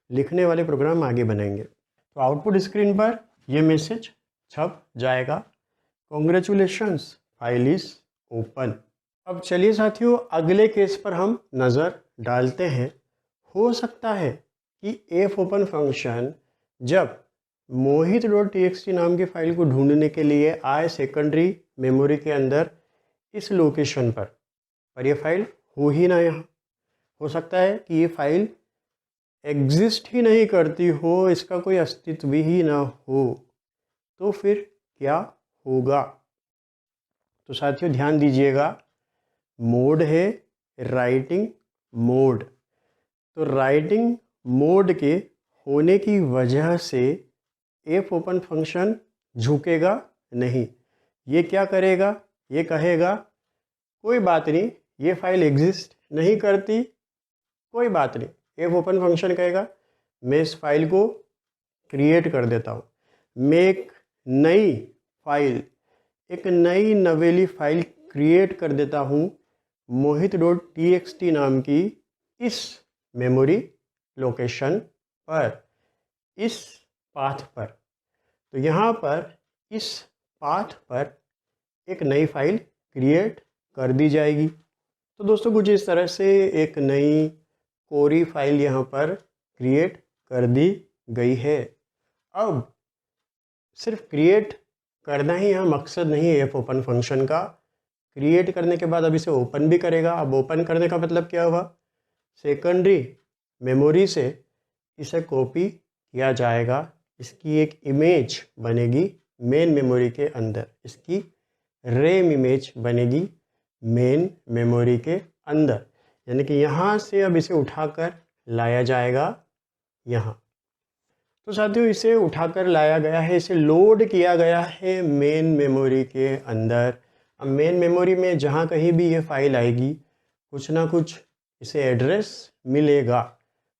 लिखने वाले प्रोग्राम आगे बनाएंगे। तो आउटपुट स्क्रीन पर ये मैसेज छप जाएगा, कॉन्ग्रेचुलेशंस फाइल इज़ ओपन। अब चलिए साथियों अगले केस पर हम नज़र डालते हैं। हो सकता है कि एफ ओपन फंक्शन जब मोहित डॉट टी नाम की फाइल को ढूंढने के लिए आए सेकेंडरी मेमोरी के अंदर इस लोकेशन पर यह फाइल हो ही ना, यहाँ हो सकता है कि ये फाइल एग्जिस्ट ही नहीं करती हो, इसका कोई अस्तित्व ही ना हो, तो फिर क्या होगा। तो साथियों ध्यान दीजिएगा, मोड है राइटिंग मोड, तो राइटिंग मोड के होने की वजह से एफ ओपन फंक्शन झुकेगा नहीं। ये क्या करेगा, ये कहेगा कोई बात नहीं, ये फाइल एग्जिस्ट नहीं करती, कोई बात नहीं। एफ ओपन फंक्शन कहेगा मैं इस फाइल को क्रिएट कर देता हूँ, मैं एक नई फाइल, एक नई नवेली फाइल क्रिएट कर देता हूँ मोहित डॉट टी नाम की इस मेमोरी लोकेशन पर, इस पाथ पर। तो यहाँ पर इस पाथ पर एक नई फाइल क्रिएट कर दी जाएगी। तो दोस्तों कुछ इस तरह से एक नई कोरी फाइल यहाँ पर क्रिएट कर दी गई है। अब सिर्फ क्रिएट करना ही यहाँ मकसद नहीं है एफ ओपन फंक्शन का, क्रिएट करने के बाद अब इसे ओपन भी करेगा। अब ओपन करने का मतलब क्या हुआ, सेकेंडरी मेमोरी से इसे कॉपी किया जाएगा, इसकी एक इमेज बनेगी मेन मेमोरी के अंदर, इसकी रैम इमेज बनेगी मेन मेमोरी के अंदर, यानी कि यहाँ से अब इसे उठाकर लाया जाएगा यहाँ। तो साथियों इसे उठाकर लाया गया है, इसे लोड किया गया है मेन मेमोरी के अंदर। अब मेन मेमोरी में जहाँ कहीं भी ये फाइल आएगी कुछ ना कुछ इसे एड्रेस मिलेगा।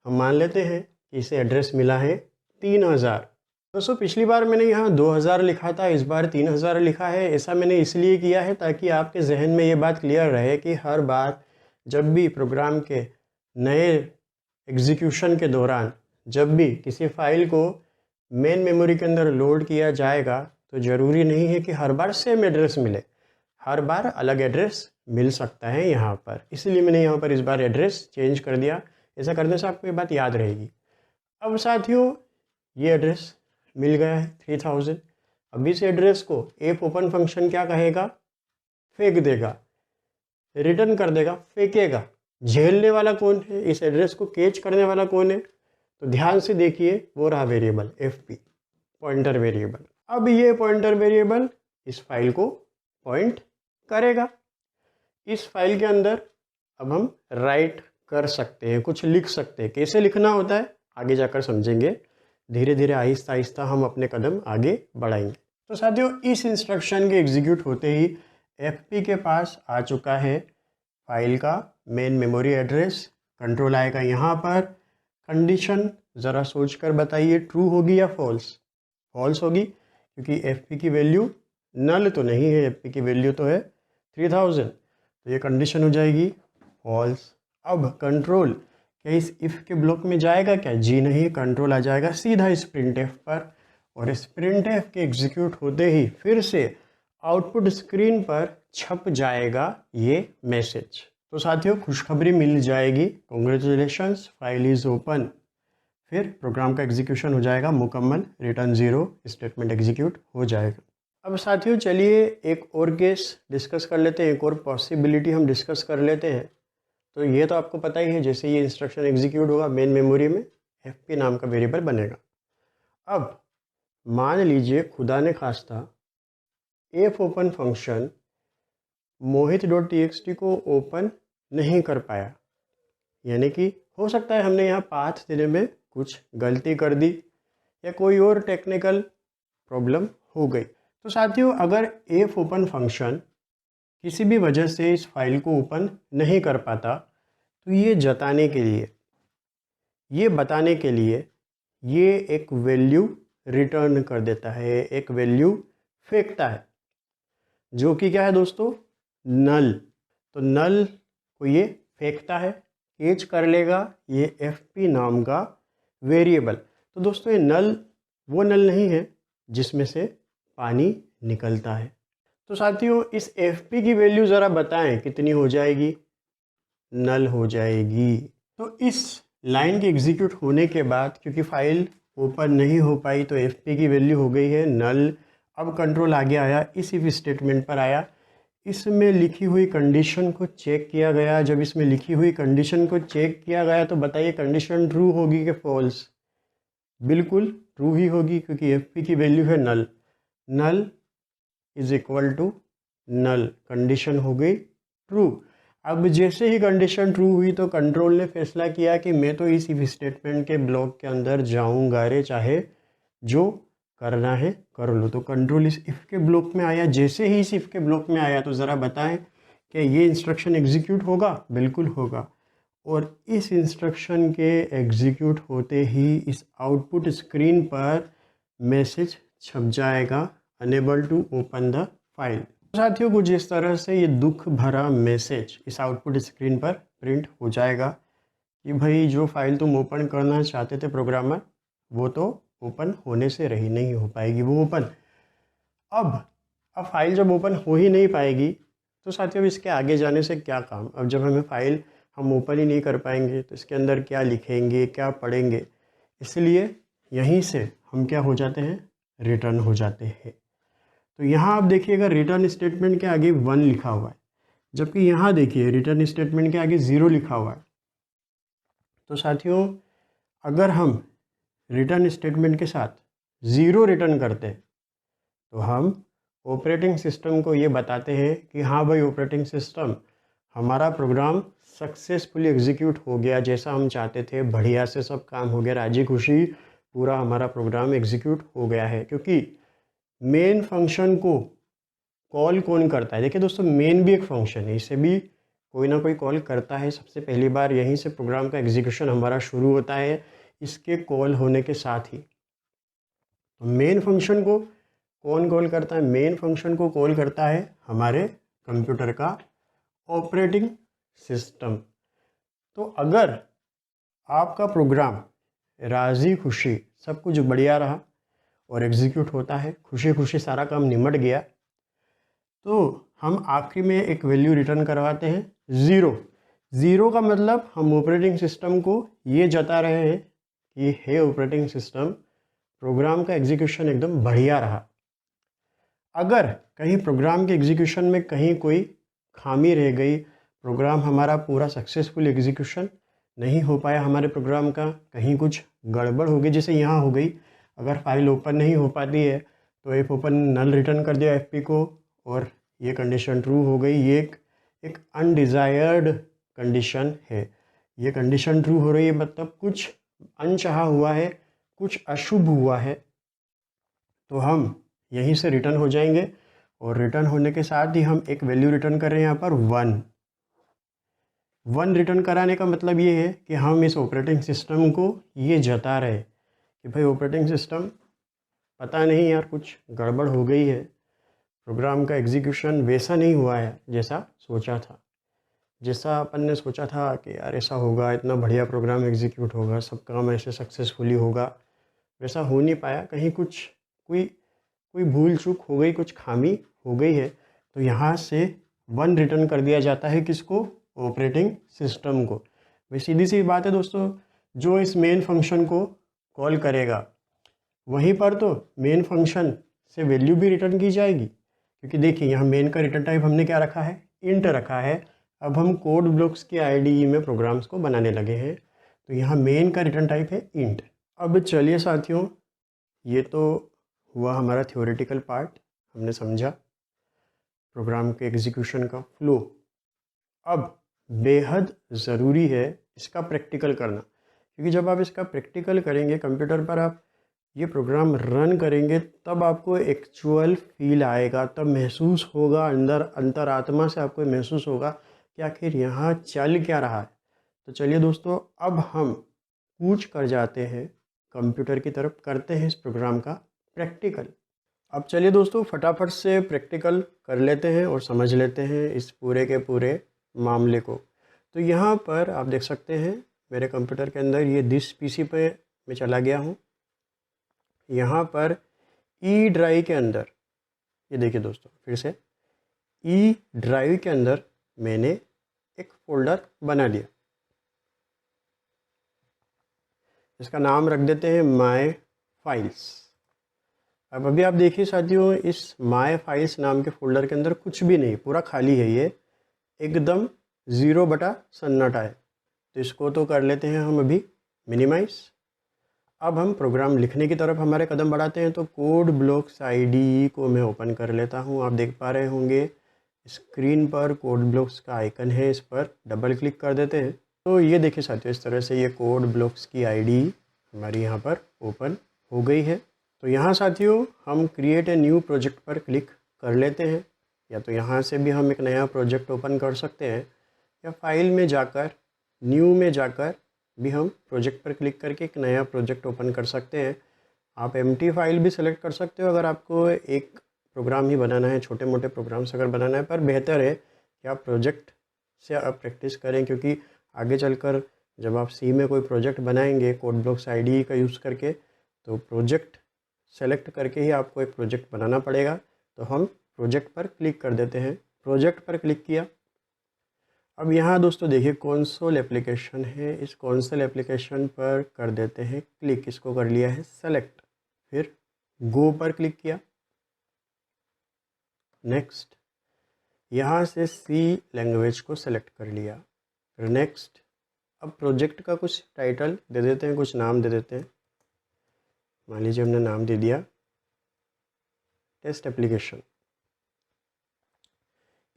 हम मान लेते हैं कि इसे एड्रेस मिला है 3000। दोस्तों पिछली बार मैंने यहाँ 2000 लिखा था, इस बार 3000 लिखा है। ऐसा मैंने इसलिए किया है ताकि आपके जहन में ये बात क्लियर रहे कि हर बार जब भी प्रोग्राम के नए एग्जीक्यूशन के दौरान जब भी किसी फाइल को मेन मेमोरी के अंदर लोड किया जाएगा तो ज़रूरी नहीं है कि हर बार सेम एड्रेस मिले, हर बार अलग एड्रेस मिल सकता है यहाँ पर। इसलिए मैंने यहाँ पर इस बार एड्रेस चेंज कर दिया, ऐसा करने से आपको ये बात याद रहेगी। अब साथियों ये एड्रेस मिल गया है 3000। अब इस एड्रेस को एफ ओपन फंक्शन क्या कहेगा, फेंक देगा, रिटर्न कर देगा, फेंकेगा। झेलने वाला कौन है, इस एड्रेस को कैच करने वाला कौन है, तो ध्यान से देखिए वो रहा वेरिएबल fp, पॉइंटर वेरिएबल। अब ये पॉइंटर वेरिएबल इस फाइल को पॉइंट करेगा। इस फाइल के अंदर अब हम राइट कर सकते हैं, कुछ लिख सकते हैं। कैसे लिखना होता है आगे जाकर समझेंगे, धीरे धीरे आहिस्ता आहिस्ता हम अपने कदम आगे बढ़ाएंगे। तो साथियों इस इंस्ट्रक्शन के एग्जीक्यूट होते ही fp के पास आ चुका है फाइल का मेन मेमोरी एड्रेस। कंट्रोल आएगा यहाँ पर। कंडीशन ज़रा सोच कर बताइए, ट्रू होगी या फॉल्स? फॉल्स होगी, क्योंकि fp की वैल्यू नल तो नहीं है, fp की वैल्यू तो है 3000, तो ये कंडीशन हो जाएगी फॉल्स। अब कंट्रोल क्या इस इफ़ के ब्लॉक में जाएगा क्या? जी नहीं, कंट्रोल आ जाएगा सीधा इस printf पर और इस printf के एग्जीक्यूट होते ही फिर से आउटपुट स्क्रीन पर छप जाएगा ये मैसेज। तो साथियों खुशखबरी मिल जाएगी, कॉन्ग्रेचुलेशंस, फाइल इज़ ओपन। फिर प्रोग्राम का एग्जीक्यूशन हो जाएगा मुकम्मल, रिटर्न 0 स्टेटमेंट एग्जीक्यूट हो जाएगा। अब साथियों चलिए एक और केस डिस्कस कर लेते हैं, एक और पॉसिबिलिटी हम डिस्कस कर लेते हैं। तो ये तो आपको पता ही है, जैसे ये इंस्ट्रक्शन एग्जीक्यूट होगा मेन मेमोरी में fp नाम का वेरिएबल बनेगा। अब मान लीजिए खुदा ने खास्ता एफ ओपन फंक्शन mohit.txt को ओपन नहीं कर पाया, यानी कि हो सकता है हमने यहाँ पाथ देने में कुछ गलती कर दी या कोई और टेक्निकल प्रॉब्लम हो गई। तो साथियों अगर एफ ओपन फंक्शन किसी भी वजह से इस फाइल को ओपन नहीं कर पाता, तो ये जताने के लिए, ये बताने के लिए ये एक वैल्यू रिटर्न कर देता है, एक वैल्यू फेंकता है, जो कि क्या है दोस्तों, नल। तो नल को ये फेंकता है, कैच कर लेगा ये fp नाम का वेरिएबल। तो दोस्तों ये नल वो नल नहीं है जिसमें से पानी निकलता है। तो साथियों इस fp की वैल्यू ज़रा बताएं कितनी हो जाएगी, नल हो जाएगी। तो इस लाइन के एग्जीक्यूट होने के बाद क्योंकि फाइल ओपन नहीं हो पाई तो fp की वैल्यू हो गई है नल। अब कंट्रोल आगे आया, इस इफ स्टेटमेंट पर आया, इसमें लिखी हुई कंडीशन को चेक किया गया। जब इसमें लिखी हुई कंडीशन को चेक किया गया तो बताइए कंडीशन ट्रू होगी कि फॉल्स? बिल्कुल ट्रू ही होगी, क्योंकि fp की वैल्यू है null. Null is equal to null, condition हो गई ट्रू। अब जैसे ही कंडीशन ट्रू हुई तो कंट्रोल ने फैसला किया कि मैं तो इस इफ स्टेटमेंट के ब्लॉक के अंदर जाऊंगा रे, चाहे जो करना है कर लो। तो कंट्रोल इस इफ़ के ब्लॉक में आया। जैसे ही इस इफ़ के ब्लॉक में आया तो ज़रा बताएं कि ये इंस्ट्रक्शन एग्जीक्यूट होगा? बिल्कुल होगा। और इस इंस्ट्रक्शन के एग्जीक्यूट होते ही इस आउटपुट स्क्रीन पर मैसेज छप जाएगा, unable to open the file. साथियों कुछ इस तरह से ये दुख भरा मैसेज इस आउटपुट स्क्रीन पर प्रिंट हो जाएगा कि भाई जो फाइल तुम ओपन करना चाहते थे प्रोग्रामर, वो तो ओपन होने से रही नहीं हो पाएगी वो ओपन। अब फाइल जब ओपन हो ही नहीं पाएगी तो साथियों इसके आगे जाने से क्या काम। अब जब हमें फाइल हम ओपन ही नहीं कर पाएंगे तो इसके अंदर क्या लिखेंगे, क्या पढ़ेंगे, इसलिए यहीं से हम क्या हो जाते हैं, रिटर्न हो जाते हैं। तो यहाँ आप देखिएगा रिटर्न स्टेटमेंट के आगे 1 लिखा हुआ है, जबकि यहाँ देखिए रिटर्न स्टेटमेंट के आगे 0 लिखा हुआ है। तो साथियों अगर हम रिटर्न स्टेटमेंट के साथ 0 रिटर्न करते हैं तो हम ऑपरेटिंग सिस्टम को ये बताते हैं कि हाँ भाई ऑपरेटिंग सिस्टम, हमारा प्रोग्राम सक्सेसफुली एग्जीक्यूट हो गया, जैसा हम चाहते थे, बढ़िया से सब काम हो गया, राजी खुशी पूरा हमारा प्रोग्राम एग्जीक्यूट हो गया है। क्योंकि मेन फंक्शन को कॉल कौन करता है? देखिए दोस्तों मेन भी एक फंक्शन है, इसे भी कोई ना कोई कॉल करता है। सबसे पहली बार यहीं से प्रोग्राम का एग्जीक्यूशन हमारा शुरू होता है, इसके कॉल होने के साथ ही। तो मेन फंक्शन को कौन कॉल करता है? मेन फंक्शन को कॉल करता है हमारे कंप्यूटर का ऑपरेटिंग सिस्टम। तो अगर आपका प्रोग्राम राज़ी खुशी सब कुछ बढ़िया रहा और एग्जीक्यूट होता है, खुशी खुशी सारा काम निमट गया, तो हम आखिरी में एक वैल्यू रिटर्न करवाते हैं 0। 0 का मतलब हम ऑपरेटिंग सिस्टम को ये जता रहे हैं कि हे ऑपरेटिंग सिस्टम, प्रोग्राम का एग्जीक्यूशन एकदम बढ़िया रहा। अगर कहीं प्रोग्राम के एग्जीक्यूशन में कहीं कोई खामी रह गई, प्रोग्राम हमारा पूरा सक्सेसफुल एग्जीक्यूशन नहीं हो पाया, हमारे प्रोग्राम का कहीं कुछ गड़बड़ हो गई, जैसे यहाँ हो गई, अगर फाइल ओपन नहीं हो पाती है तो एफ ओपन नल रिटर्न कर दिया एफपी को और ये कंडीशन ट्रू हो गई। ये एक अनडिज़ायर्ड कंडीशन है। ये कंडीशन ट्रू हो रही है मतलब कुछ अनचाहा हुआ है, कुछ अशुभ हुआ है, तो हम यहीं से रिटर्न हो जाएंगे। और रिटर्न होने के साथ ही हम एक वैल्यू रिटर्न कर रहे हैं यहाँ पर 1 रिटर्न कराने का मतलब ये है कि हम इस ऑपरेटिंग सिस्टम को ये जता रहे कि भाई ऑपरेटिंग सिस्टम, पता नहीं यार कुछ गड़बड़ हो गई है, प्रोग्राम का एग्जीक्यूशन वैसा नहीं हुआ है जैसा सोचा था, जैसा अपन ने सोचा था कि यार ऐसा होगा, इतना बढ़िया प्रोग्राम एग्जीक्यूट होगा, सब काम ऐसे सक्सेसफुली होगा, वैसा हो नहीं पाया, कहीं कुछ कोई भूल चूक हो गई, कुछ खामी हो गई है, तो यहाँ से 1 रिटर्न कर दिया जाता है किसको? ऑपरेटिंग सिस्टम को। भाई सीधी सी बात है दोस्तों, जो इस मेन फंक्शन को कॉल करेगा वहीं पर तो मेन फंक्शन से वैल्यू भी रिटर्न की जाएगी, क्योंकि देखिए यहाँ मेन का रिटर्न टाइप हमने क्या रखा है? इंट रखा है। अब हम कोड ब्लॉक्स की आईडीई में प्रोग्राम्स को बनाने लगे हैं, तो यहाँ मेन का रिटर्न टाइप है इंट। अब चलिए साथियों, ये तो हुआ हमारा थ्योरेटिकल पार्ट, हमने समझा प्रोग्राम के एग्जीक्यूशन का फ्लो। अब बेहद ज़रूरी है इसका प्रैक्टिकल करना, क्योंकि जब आप इसका प्रैक्टिकल करेंगे कंप्यूटर पर, आप ये प्रोग्राम रन करेंगे, तब आपको एक्चुअल फील आएगा, तब महसूस होगा, अंदर अंतरात्मा से आपको महसूस होगा कि आखिर यहाँ चल क्या रहा है। तो चलिए दोस्तों, अब हम कूच कर जाते हैं कंप्यूटर की तरफ, करते हैं इस प्रोग्राम का प्रैक्टिकल। अब चलिए दोस्तों, फटाफट से प्रैक्टिकल कर लेते हैं और समझ लेते हैं इस पूरे के पूरे मामले को। तो यहाँ पर आप देख सकते हैं मेरे कंप्यूटर के अंदर ये दिस पीसी पे मैं चला गया हूँ। यहाँ पर ई ड्राइव के अंदर, ये देखिए दोस्तों, फिर से ई ड्राइव के अंदर मैंने एक फोल्डर बना लिया। इसका नाम रख देते हैं माय फाइल्स। अब अभी आप देखिए साथियों, इस माय फाइल्स नाम के फोल्डर के अंदर कुछ भी नहीं, पूरा खाली है, ये एकदम 0 बटा सन्नाटा है। तो इसको तो कर लेते हैं हम अभी मिनिमाइज। अब हम प्रोग्राम लिखने की तरफ हमारे कदम बढ़ाते हैं। तो कोड ब्लॉक्स आईडीई को मैं ओपन कर लेता हूँ। आप देख पा रहे होंगे स्क्रीन पर कोड ब्लॉक्स का आइकन है, इस पर डबल क्लिक कर देते हैं। तो ये देखिए साथियों, इस तरह से ये कोड ब्लॉक्स की आईडीई हमारी यहाँ पर ओपन हो गई है। तो यहाँ साथियों हम क्रिएट ए न्यू प्रोजेक्ट पर क्लिक कर लेते हैं, या तो यहाँ से भी हम एक नया प्रोजेक्ट ओपन कर सकते हैं, या फाइल में जाकर न्यू में जाकर भी हम प्रोजेक्ट पर क्लिक करके एक नया प्रोजेक्ट ओपन कर सकते हैं। आप एम्प्टी फाइल भी सेलेक्ट कर सकते हो अगर आपको एक प्रोग्राम ही बनाना है, छोटे मोटे प्रोग्राम्स अगर बनाना है, पर बेहतर है कि आप प्रोजेक्ट से आप प्रैक्टिस करें, क्योंकि आगे चलकर जब आप सी में कोई प्रोजेक्ट बनाएंगे कोड ब्लॉक्स आईडीई का यूज़ करके, तो प्रोजेक्ट सेलेक्ट करके ही आपको एक प्रोजेक्ट बनाना पड़ेगा। तो हम प्रोजेक्ट पर क्लिक कर देते हैं। प्रोजेक्ट पर क्लिक किया। अब यहाँ दोस्तों देखिए कंसोल एप्लीकेशन है, इस कंसोल एप्लीकेशन पर कर देते हैं क्लिक। इसको कर लिया है सेलेक्ट, फिर गो पर क्लिक किया, नेक्स्ट। यहाँ से सी लैंग्वेज को सेलेक्ट कर लिया, फिर नेक्स्ट। अब प्रोजेक्ट का कुछ टाइटल दे देते हैं, कुछ नाम दे देते हैं। मान लीजिए हमने नाम दे दिया टेस्ट एप्लीकेशन।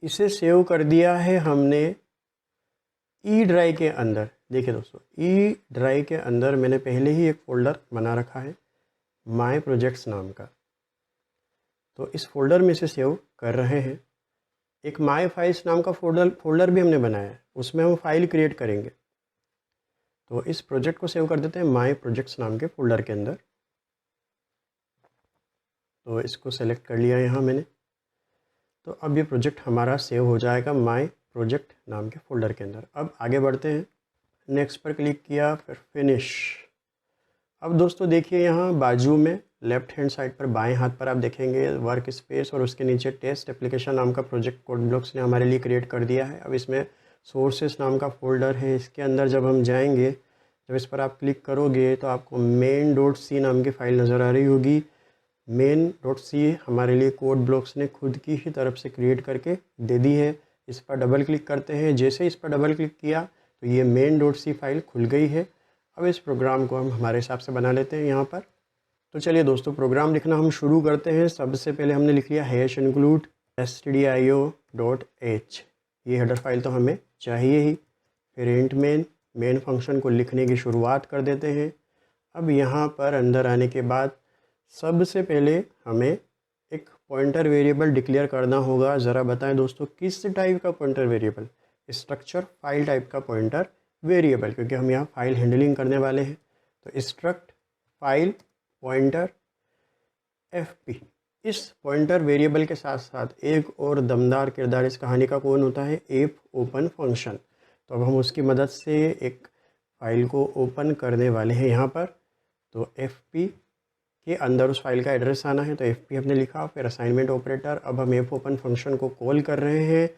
इसे सेव कर दिया है हमने ई ड्राइव के अंदर। देखिए दोस्तों, ई ड्राइव के अंदर मैंने पहले ही एक फ़ोल्डर बना रखा है माय प्रोजेक्ट्स नाम का, तो इस फोल्डर में इसे सेव कर रहे हैं। एक माय फाइल्स नाम का फोल्डर भी हमने बनाया है, उसमें हम फाइल क्रिएट करेंगे। तो इस प्रोजेक्ट को सेव कर देते हैं माय प्रोजेक्ट्स नाम के फोल्डर के अंदर। तो इसको सेलेक्ट कर लिया यहाँ मैंने। तो अब ये प्रोजेक्ट हमारा सेव हो जाएगा माय प्रोजेक्ट नाम के फोल्डर के अंदर। अब आगे बढ़ते हैं, नेक्स्ट पर क्लिक किया, फिर फिनिश। अब दोस्तों देखिए यहाँ बाजू में लेफ्ट हैंड साइड पर बाएं हाथ पर आप देखेंगे वर्क स्पेस, और उसके नीचे टेस्ट एप्लीकेशन नाम का प्रोजेक्ट कोड ब्लॉक्स ने हमारे लिए क्रिएट कर दिया है। अब इसमें सोर्सेस नाम का फोल्डर है, इसके अंदर जब हम जाएंगे, जब इस पर आप क्लिक करोगे तो आपको main.c नाम की फ़ाइल नज़र आ रही होगी। main.c हमारे लिए कोड ब्लॉक्स ने खुद की ही तरफ से क्रिएट करके दे दी है। इस पर डबल क्लिक करते हैं। जैसे इस पर डबल क्लिक किया तो ये main.c फाइल खुल गई है। अब इस प्रोग्राम को हम हमारे हिसाब से बना लेते हैं यहाँ पर। तो चलिए दोस्तों, प्रोग्राम लिखना हम शुरू करते हैं। सबसे पहले हमने लिख लिया #include stdio.h, ये हेडर फाइल तो हमें चाहिए ही। फिर इंट मेन फंक्शन को लिखने की शुरुआत कर देते हैं। अब यहाँ पर अंदर आने के बाद सबसे पहले हमें एक पॉइंटर वेरिएबल डिक्लेयर करना होगा। ज़रा बताएं दोस्तों, किस टाइप का pointer variable? Structure file type का पॉइंटर वेरिएबल, क्योंकि हम यहाँ फाइल हैंडलिंग करने वाले हैं। तो स्ट्रक्ट फाइल पॉइंटर fp। इस पॉइंटर वेरिएबल के साथ साथ एक और दमदार किरदार इस कहानी का कौन होता है? App open function. तो अब हम उसकी मदद से एक फ़ाइल को ओपन करने वाले हैं यहाँ पर। तो fp के अंदर उस फाइल का एड्रेस आना है, तो FP हमने लिखा, फिर असाइनमेंट ऑपरेटर। अब हम f ओपन फंक्शन को कॉल कर रहे हैं।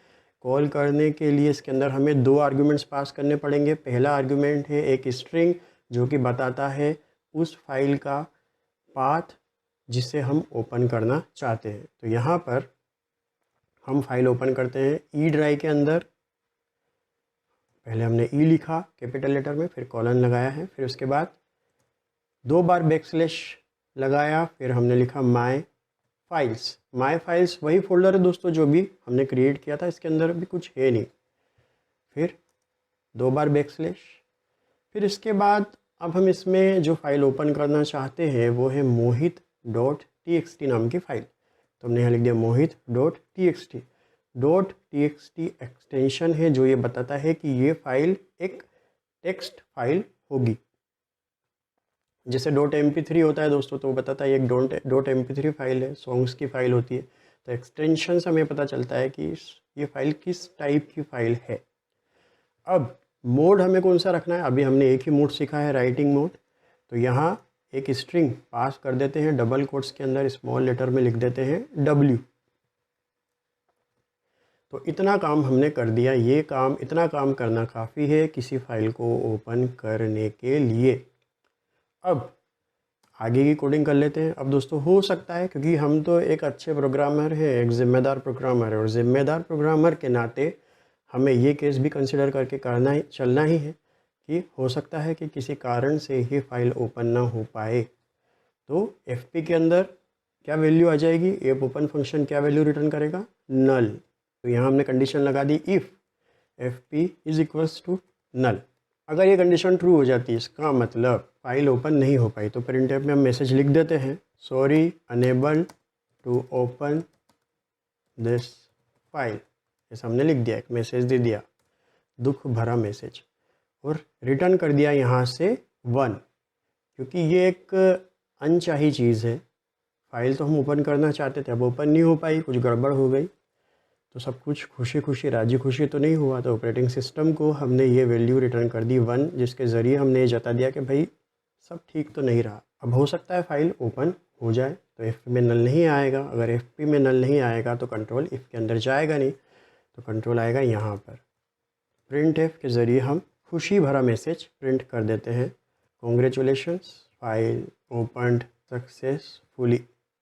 कॉल करने के लिए इसके अंदर हमें 2 आर्ग्यूमेंट्स पास करने पड़ेंगे। पहला आर्ग्यूमेंट है एक स्ट्रिंग जो कि बताता है उस फाइल का पाथ जिसे हम ओपन करना चाहते हैं। तो यहाँ पर हम फाइल ओपन करते हैं ई ड्राइव के अंदर। पहले हमने ई लिखा कैपिटल लेटर में, फिर कॉलन लगाया है, फिर उसके बाद 2 बार बैकस्लैश लगाया, फिर हमने लिखा माय फाइल्स। माय फाइल्स वही फोल्डर है दोस्तों जो भी हमने क्रिएट किया था, इसके अंदर भी कुछ है नहीं। फिर 2 बार बैकस्लैश, फिर इसके बाद अब हम इसमें जो फाइल ओपन करना चाहते हैं वो है mohit.txt नाम की फाइल। तो हमने यहाँ लिख दिया mohit.txt। .txt एक्सटेंशन है जो ये बताता है कि ये फाइल एक टेक्स्ट फाइल होगी। जैसे .mp3 होता है दोस्तों, तो वो बताता है एक .mp3 फाइल है, सॉन्ग्स की फाइल होती है। तो एक्सटेंशन से हमें पता चलता है कि ये फाइल किस टाइप की फाइल है। अब मोड हमें कौन सा रखना है, अभी हमने एक ही मोड सीखा है, राइटिंग मोड। तो यहाँ एक स्ट्रिंग पास कर देते हैं, डबल कोट्स के अंदर स्मॉल लेटर में लिख देते हैं W। तो इतना काम हमने कर दिया। ये काम, इतना काम करना काफ़ी है किसी फाइल को ओपन करने के लिए। अब आगे की कोडिंग कर लेते हैं। अब दोस्तों हो सकता है, क्योंकि हम तो एक अच्छे प्रोग्रामर हैं, एक ज़िम्मेदार प्रोग्रामर है, और ज़िम्मेदार प्रोग्रामर के नाते हमें ये केस भी कंसिडर करके चलना ही है कि हो सकता है कि किसी कारण से ये फाइल ओपन ना हो पाए। तो FP के अंदर क्या वैल्यू आ जाएगी, एफ ओपन फंक्शन क्या वैल्यू रिटर्न करेगा, नल। तो यहाँ हमने कंडीशन लगा दी if FP is equals to null. अगर ये कंडीशन ट्रू हो जाती है, इसका मतलब फाइल ओपन नहीं हो पाई, तो प्रिंटफ में हम मैसेज लिख देते हैं sorry unable to open this file. ऐसा हमने लिख दिया, एक मैसेज दे दिया, दुख भरा मैसेज, और रिटर्न कर दिया यहाँ से 1, क्योंकि ये एक अनचाही चीज़ है। फाइल तो हम ओपन करना चाहते थे, अब ओपन नहीं हो पाई, कुछ गड़बड़ हो गई, तो सब कुछ खुशी खुशी राजी खुशी तो नहीं हुआ। तो ऑपरेटिंग सिस्टम को हमने ये वैल्यू रिटर्न कर दी 1, जिसके ज़रिए हमने ये जता दिया कि भाई सब ठीक तो नहीं रहा। अब हो सकता है फाइल ओपन हो जाए, तो FP में नल नहीं आएगा। अगर FP में नल नहीं आएगा तो कंट्रोल इफ़ के अंदर जाएगा नहीं, तो कंट्रोल आएगा यहाँ पर। प्रिंटफ के ज़रिए हम खुशी भरा मैसेज प्रिंट कर देते हैं, कॉन्ग्रेचुलेशंस फाइल ओपनड सक्सेसफुली।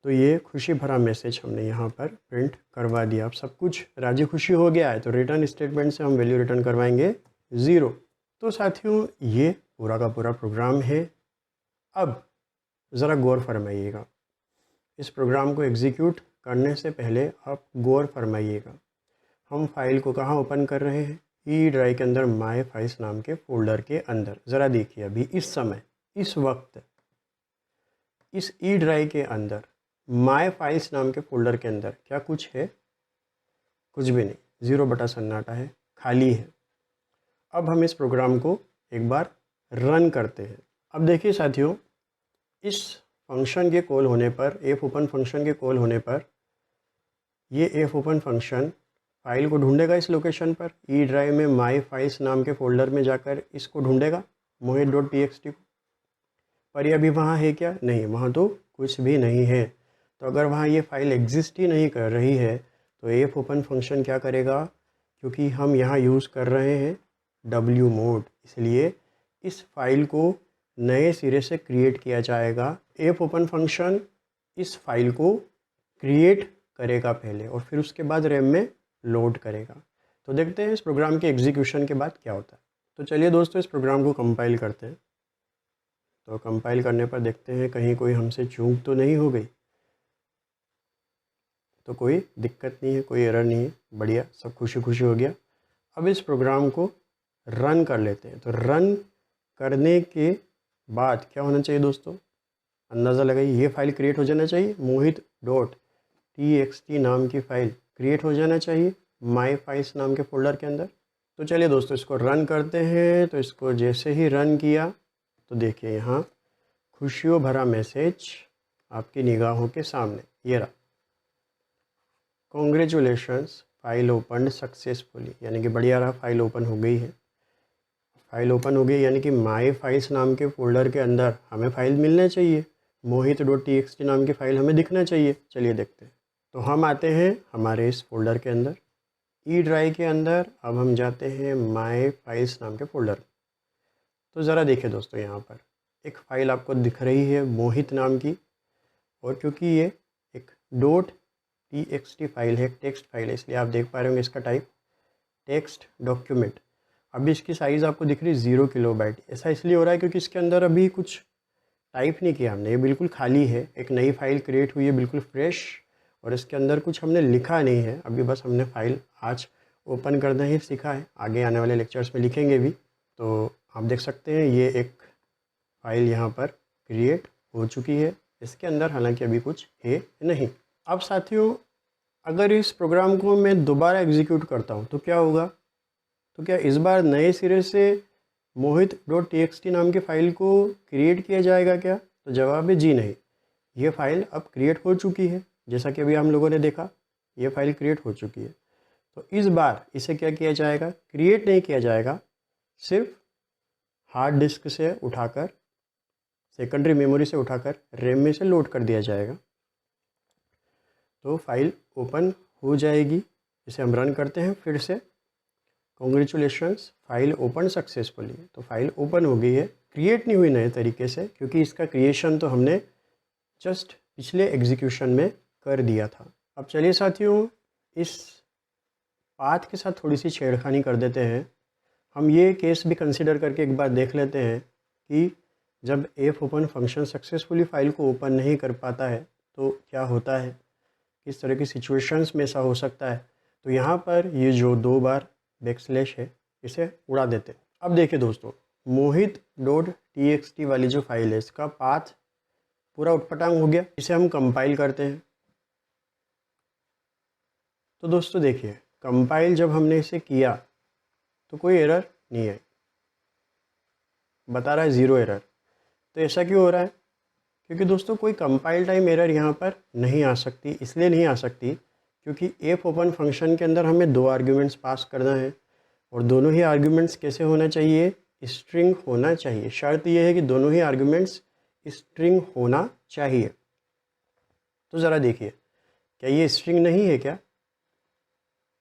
तो ये खुशी भरा मैसेज हमने यहाँ पर प्रिंट करवा दिया। अब सब कुछ राजी खुशी हो गया है, तो रिटर्न स्टेटमेंट से हम वैल्यू रिटर्न करवाएंगे 0। तो साथियों ये पूरा का पूरा प्रोग्राम है। अब ज़रा गौर फरमाइएगा, इस प्रोग्राम को एग्जीक्यूट करने से पहले आप गौर फरमाइएगा, हम फाइल को कहाँ ओपन कर रहे हैं, ई ड्राइव के अंदर माय फाइल्स नाम के फोल्डर के अंदर। ज़रा देखिए अभी इस समय, इस वक्त, इस ई ड्राइव के अंदर माय फाइल्स नाम के फोल्डर के अंदर क्या कुछ है, कुछ भी नहीं, 0 बटा सन्नाटा है, खाली है। अब हम इस प्रोग्राम को एक बार रन करते हैं। अब देखिए साथियों, इस फंक्शन के कॉल होने पर, एफ ओपन फंक्शन के कॉल होने पर, ये एफ ओपन फंक्शन फाइल को ढूंढेगा इस लोकेशन पर, ई ड्राइव में माय फाइल्स नाम के फोल्डर में जाकर इसको ढूंढेगा mohit.txt को। पर ये अभी वहाँ है क्या, नहीं, वहाँ तो कुछ भी नहीं है। तो अगर वहाँ ये फाइल एग्जिस्ट ही नहीं कर रही है, तो एफ ओपन फंक्शन क्या करेगा, क्योंकि हम यहाँ यूज़ कर रहे हैं W मोड, इसलिए इस फाइल को नए सिरे से क्रिएट किया जाएगा। एफ ओपन फंक्शन इस फाइल को क्रिएट करेगा पहले, और फिर उसके बाद रैम में लोड करेगा। तो देखते हैं इस प्रोग्राम के एग्जीक्यूशन के बाद क्या होता है। तो चलिए दोस्तों, इस प्रोग्राम को कंपाइल करते हैं। तो कंपाइल करने पर देखते हैं कहीं कोई हमसे चूक तो नहीं हो गई। तो कोई दिक्कत नहीं है, कोई एरर नहीं है, बढ़िया, सब खुशी खुशी हो गया। अब इस प्रोग्राम को रन कर लेते हैं। तो रन करने के बाद क्या होना चाहिए दोस्तों, अंदाज़ा लगाइए, ये फाइल क्रिएट हो जाना चाहिए, mohit.txt नाम की फाइल क्रिएट हो जाना चाहिए माय फाइल्स नाम के फोल्डर के अंदर। तो चलिए दोस्तों, इसको रन करते हैं। तो इसको जैसे ही रन किया, तो देखिए यहाँ खुशियों भरा मैसेज आपकी निगाहों के सामने, ये रहा, कॉन्ग्रेचुलेशंस फाइल ओपन सक्सेसफुली, यानी कि बढ़िया रहा, फाइल ओपन हो गई है। फाइल ओपन हो गई यानी कि माय फाइल्स नाम के फोल्डर के अंदर हमें फाइल मिलना चाहिए, मोहित डॉट टी एक्स टी नाम की फ़ाइल हमें दिखना चाहिए। चलिए देखते हैं। तो हम आते हैं हमारे इस फोल्डर के अंदर, ई ड्राइव के अंदर। अब हम जाते हैं माय फाइल्स नाम के फोल्डर। तो ज़रा देखिए दोस्तों, यहाँ पर एक फ़ाइल आपको दिख रही है मोहित नाम की, और क्योंकि ये एक dot T x T file है, एक टेक्स्ट फाइल है, इसलिए आप देख पा रहे होंगे इसका टाइप टेक्स्ट डॉक्यूमेंट। अभी इसकी साइज़ आपको दिख रही है 0 किलोबाइट। ऐसा इसलिए हो रहा है क्योंकि इसके अंदर अभी कुछ टाइप नहीं किया हमने, ये बिल्कुल खाली है। एक नई फाइल क्रिएट हुई है बिल्कुल फ्रेश, और इसके अंदर कुछ हमने लिखा नहीं है अभी, बस हमने फ़ाइल आज ओपन करना ही सीखा है। आगे आने वाले लेक्चर्स में लिखेंगे भी। तो आप देख सकते हैं ये एक फ़ाइल यहाँ पर क्रिएट हो चुकी है। इसके अंदर हालांकि अभी कुछ है नहीं। अब साथियों, अगर इस प्रोग्राम को मैं दोबारा एग्जीक्यूट करता हूँ तो क्या होगा? तो क्या इस बार नए सिरे से मोहित डॉट टी एक्स टी नाम की फ़ाइल को क्रिएट किया जाएगा क्या? तो जवाब है जी नहीं। ये फ़ाइल अब क्रिएट हो चुकी है, जैसा कि अभी हम लोगों ने देखा, ये फ़ाइल क्रिएट हो चुकी है। तो इस बार इसे क्या किया जाएगा? क्रिएट नहीं किया जाएगा, सिर्फ हार्ड डिस्क से उठाकर, सेकेंडरी मेमोरी से उठाकर रैम में से लोड कर दिया जाएगा। तो फाइल ओपन हो जाएगी। इसे हम रन करते हैं फिर से। Congratulations, file open successfully. तो फाइल ओपन हो गई है, क्रिएट नहीं हुई नए तरीके से, क्योंकि इसका क्रिएशन तो हमने जस्ट पिछले एग्जीक्यूशन में कर दिया था। अब चलिए साथियों, इस पाथ के साथ थोड़ी सी छेड़खानी कर देते हैं। हम ये केस भी कंसिडर करके एक बार देख लेते हैं कि जब F open function successfully file को ओपन नहीं कर पाता है तो क्या होता है, किस तरह की सिचुएशंस में ऐसा हो सकता है। तो यहाँ पर ये जो 2 बार बैकस्लैश है, इसे उड़ा देते हैं। अब देखिए दोस्तों, मोहित डॉट टी एक्स टी वाली जो फाइल है, इसका पाथ पूरा उटपटांग हो गया। इसे हम कंपाइल करते हैं। तो दोस्तों देखिए, कंपाइल जब हमने इसे किया तो कोई एरर नहीं आई, बता रहा है 0 एरर। तो ऐसा क्यों हो रहा है? क्योंकि दोस्तों कोई कंपाइल टाइम एरर यहाँ पर नहीं आ सकती। इसलिए नहीं आ सकती क्योंकि एफ ओपन फंक्शन के अंदर हमें 2 आर्ग्यूमेंट्स पास करना है, और दोनों ही आर्ग्यूमेंट्स कैसे होना चाहिए? स्ट्रिंग होना चाहिए। शर्त यह है कि दोनों ही आर्ग्यूमेंट्स स्ट्रिंग होना चाहिए। तो ज़रा देखिए, क्या ये स्ट्रिंग नहीं है क्या?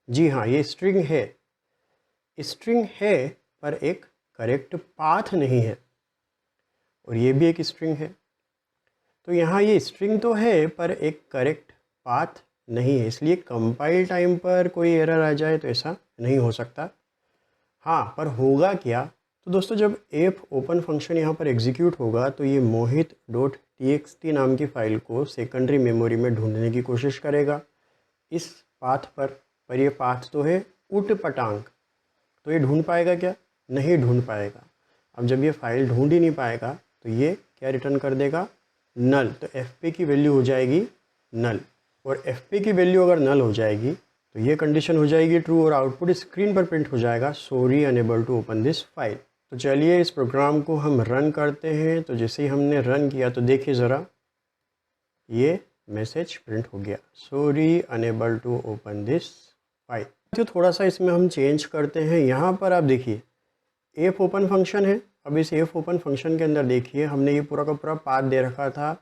जी हाँ, ये स्ट्रिंग है। स्ट्रिंग है, पर एक करेक्ट पाथ नहीं है, और ये भी एक स्ट्रिंग है। तो यहाँ ये स्ट्रिंग तो है पर एक करेक्ट पाथ नहीं है, इसलिए कंपाइल टाइम पर कोई एरर आ जाए तो ऐसा नहीं हो सकता। हाँ, पर होगा क्या? तो दोस्तों जब एफ ओपन फंक्शन यहाँ पर एग्जीक्यूट होगा तो ये मोहित डॉट टी एक्स टी नाम की फ़ाइल को सेकेंडरी मेमोरी में ढूंढने की कोशिश करेगा इस पाथ पर ये पाथ तो है उटपटांग। तो ये ढूंढ पाएगा क्या? नहीं ढूंढ पाएगा। अब जब ये फाइल ढूंढ ही नहीं पाएगा तो ये क्या रिटर्न कर देगा? नल। तो एफ पी की वैल्यू हो जाएगी नल, और एफ पी की वैल्यू अगर नल हो जाएगी तो ये कंडीशन हो जाएगी ट्रू, और आउटपुट स्क्रीन पर प्रिंट हो जाएगा sorry unable to open this file. तो चलिए इस प्रोग्राम को हम रन करते हैं। तो जैसे ही हमने रन किया तो देखिए ज़रा, ये मैसेज प्रिंट हो गया, sorry unable to open this file. तो थोड़ा सा इसमें हम चेंज करते हैं। यहाँ पर आप देखिए एफ ओपन फंक्शन है। अब इस एफ ओपन फंक्शन के अंदर देखिए हमने ये पूरा का पूरा पाथ दे रखा था।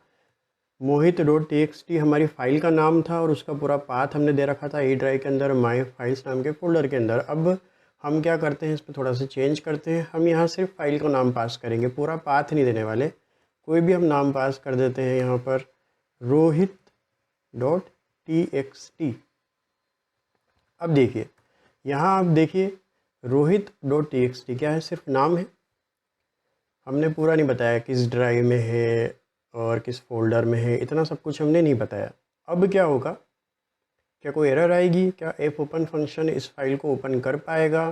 मोहित डॉट टी एक्स टी हमारी फाइल का नाम था, और उसका पूरा पाथ हमने दे रखा था ई ड्राइव के अंदर माय फाइल्स नाम के फोल्डर के अंदर। अब हम क्या करते हैं, इस पर थोड़ा सा चेंज करते हैं। हम यहाँ सिर्फ फाइल का नाम पास करेंगे, पूरा पाथ नहीं देने वाले। कोई भी हम नाम पास कर देते हैं यहाँ पर, Rohit dot T x T. अब देखिए यहाँ, आप देखिए Rohit dot T x T क्या है? सिर्फ नाम है। हमने पूरा नहीं बताया किस ड्राइव में है और किस फोल्डर में है, इतना सब कुछ हमने नहीं बताया। अब क्या होगा? क्या कोई एरर आएगी? क्या एफ ओपन फंक्शन इस फाइल को ओपन कर पाएगा?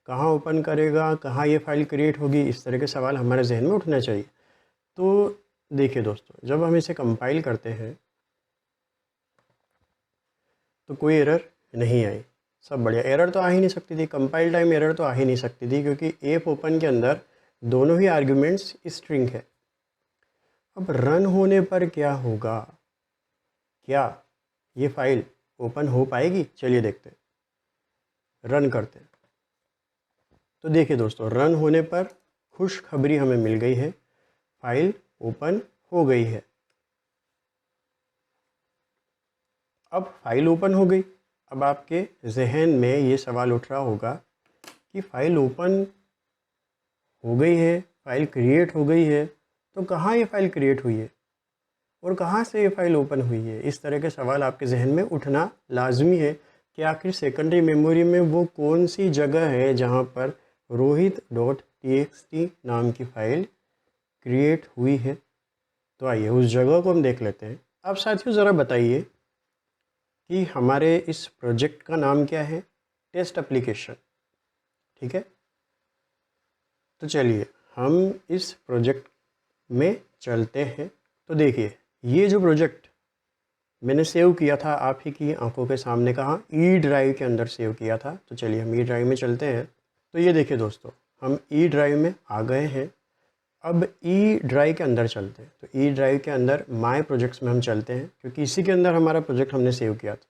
कहाँ ओपन करेगा? कहाँ ये फाइल क्रिएट होगी? इस तरह के सवाल हमारे जहन में उठना चाहिए। तो देखिए दोस्तों, जब हम इसे कंपाइल करते हैं तो कोई एरर नहीं आई, सब बढ़िया। एरर तो आ ही नहीं सकती थी, कंपाइल टाइम एरर तो आ ही नहीं सकती थी, क्योंकि एफ ओपन के अंदर दोनों ही आर्ग्यूमेंट्स स्ट्रिंग है। अब रन होने पर क्या होगा? क्या ये फाइल ओपन हो पाएगी? चलिए देखते हैं, रन करते हैं। तो देखिए दोस्तों, रन होने पर खुशखबरी हमें मिल गई है, फाइल ओपन हो गई है। अब फाइल ओपन हो गई। अब आपके जहन में ये सवाल उठ रहा होगा कि फ़ाइल ओपन हो गई है, फ़ाइल क्रिएट हो गई है, तो कहाँ ये फ़ाइल क्रिएट हुई है और कहाँ से ये फ़ाइल ओपन हुई है। इस तरह के सवाल आपके जहन में उठना लाजमी है कि आखिर सेकेंडरी मेमोरी में वो कौन सी जगह है जहाँ पर rohit.txt नाम की फ़ाइल क्रिएट हुई है। तो आइए उस जगह को हम देख लेते हैं। अब साथियों ज़रा बताइए कि हमारे इस प्रोजेक्ट का नाम क्या है? Test application. ठीक है, तो चलिए हम इस प्रोजेक्ट में चलते हैं। तो देखिए ये जो प्रोजेक्ट मैंने सेव किया था आप ही की आंखों के सामने, कहाँ? ई ड्राइव के अंदर सेव किया था। तो चलिए हम ई ड्राइव में चलते हैं। तो ये देखिए दोस्तों, हम ई ड्राइव में आ गए हैं। अब ई ड्राइव के अंदर चलते हैं। तो ई ड्राइव के अंदर माय प्रोजेक्ट्स में हम चलते हैं, क्योंकि इसी के अंदर हमारा प्रोजेक्ट हमने सेव किया था।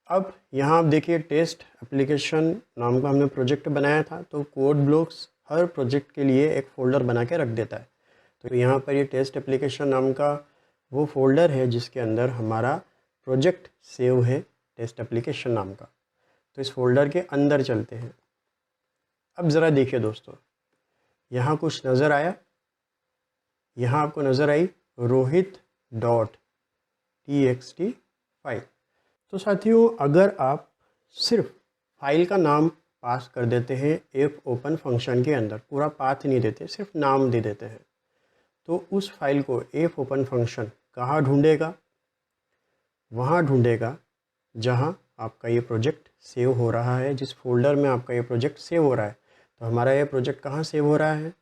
अब यहाँ आप देखिए टेस्ट एप्लीकेशन नाम का हमने प्रोजेक्ट बनाया था। तो कोड ब्लॉक्स हर प्रोजेक्ट के लिए एक फ़ोल्डर बना के रख देता है। तो यहाँ पर ये टेस्ट एप्लीकेशन नाम का वो फ़ोल्डर है जिसके अंदर हमारा प्रोजेक्ट सेव है, टेस्ट एप्लीकेशन नाम का। तो इस फोल्डर के अंदर चलते हैं। अब ज़रा देखिए दोस्तों, यहाँ कुछ नज़र आया? यहाँ आपको नज़र आई rohit.txt फाइल। तो साथियों अगर आप सिर्फ फाइल का नाम पास कर देते हैं एफ ओपन फंक्शन के अंदर, पूरा पाथ नहीं देते, सिर्फ नाम दे देते हैं, तो उस फाइल को एफ ओपन फंक्शन कहाँ ढूंढेगा? वहाँ ढूंढेगा जहाँ आपका ये प्रोजेक्ट सेव हो रहा है, जिस फोल्डर में आपका ये प्रोजेक्ट सेव हो रहा है। तो हमारा ये प्रोजेक्ट कहाँ सेव हो रहा है?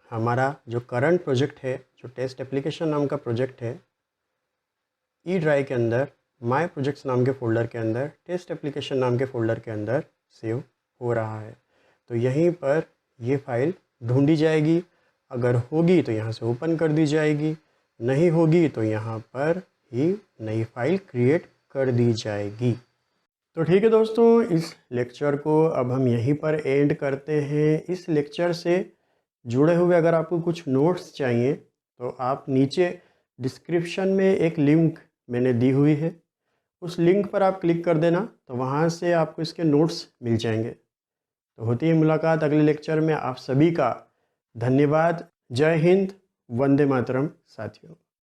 हमारा जो करंट प्रोजेक्ट है, जो टेस्ट एप्लीकेशन नाम का प्रोजेक्ट है, ई ड्राइव के अंदर माय प्रोजेक्ट्स नाम के फ़ोल्डर के अंदर, टेस्ट एप्लीकेशन नाम के फ़ोल्डर के अंदर सेव हो रहा है। तो यहीं पर ये फ़ाइल ढूंढी जाएगी। अगर होगी तो यहाँ से ओपन कर दी जाएगी, नहीं होगी तो यहाँ पर ही नई फ़ाइल क्रिएट कर दी जाएगी। तो ठीक है दोस्तों, इस लेक्चर को अब हम यहीं पर एंड करते हैं। इस लेक्चर से जुड़े हुए अगर आपको कुछ नोट्स चाहिए तो आप नीचे डिस्क्रिप्शन में एक लिंक मैंने दी हुई है, उस लिंक पर आप क्लिक कर देना, तो वहाँ से आपको इसके नोट्स मिल जाएंगे। तो होती है मुलाकात अगले लेक्चर में। आप सभी का धन्यवाद। जय हिंद, वंदे मातरम साथियों।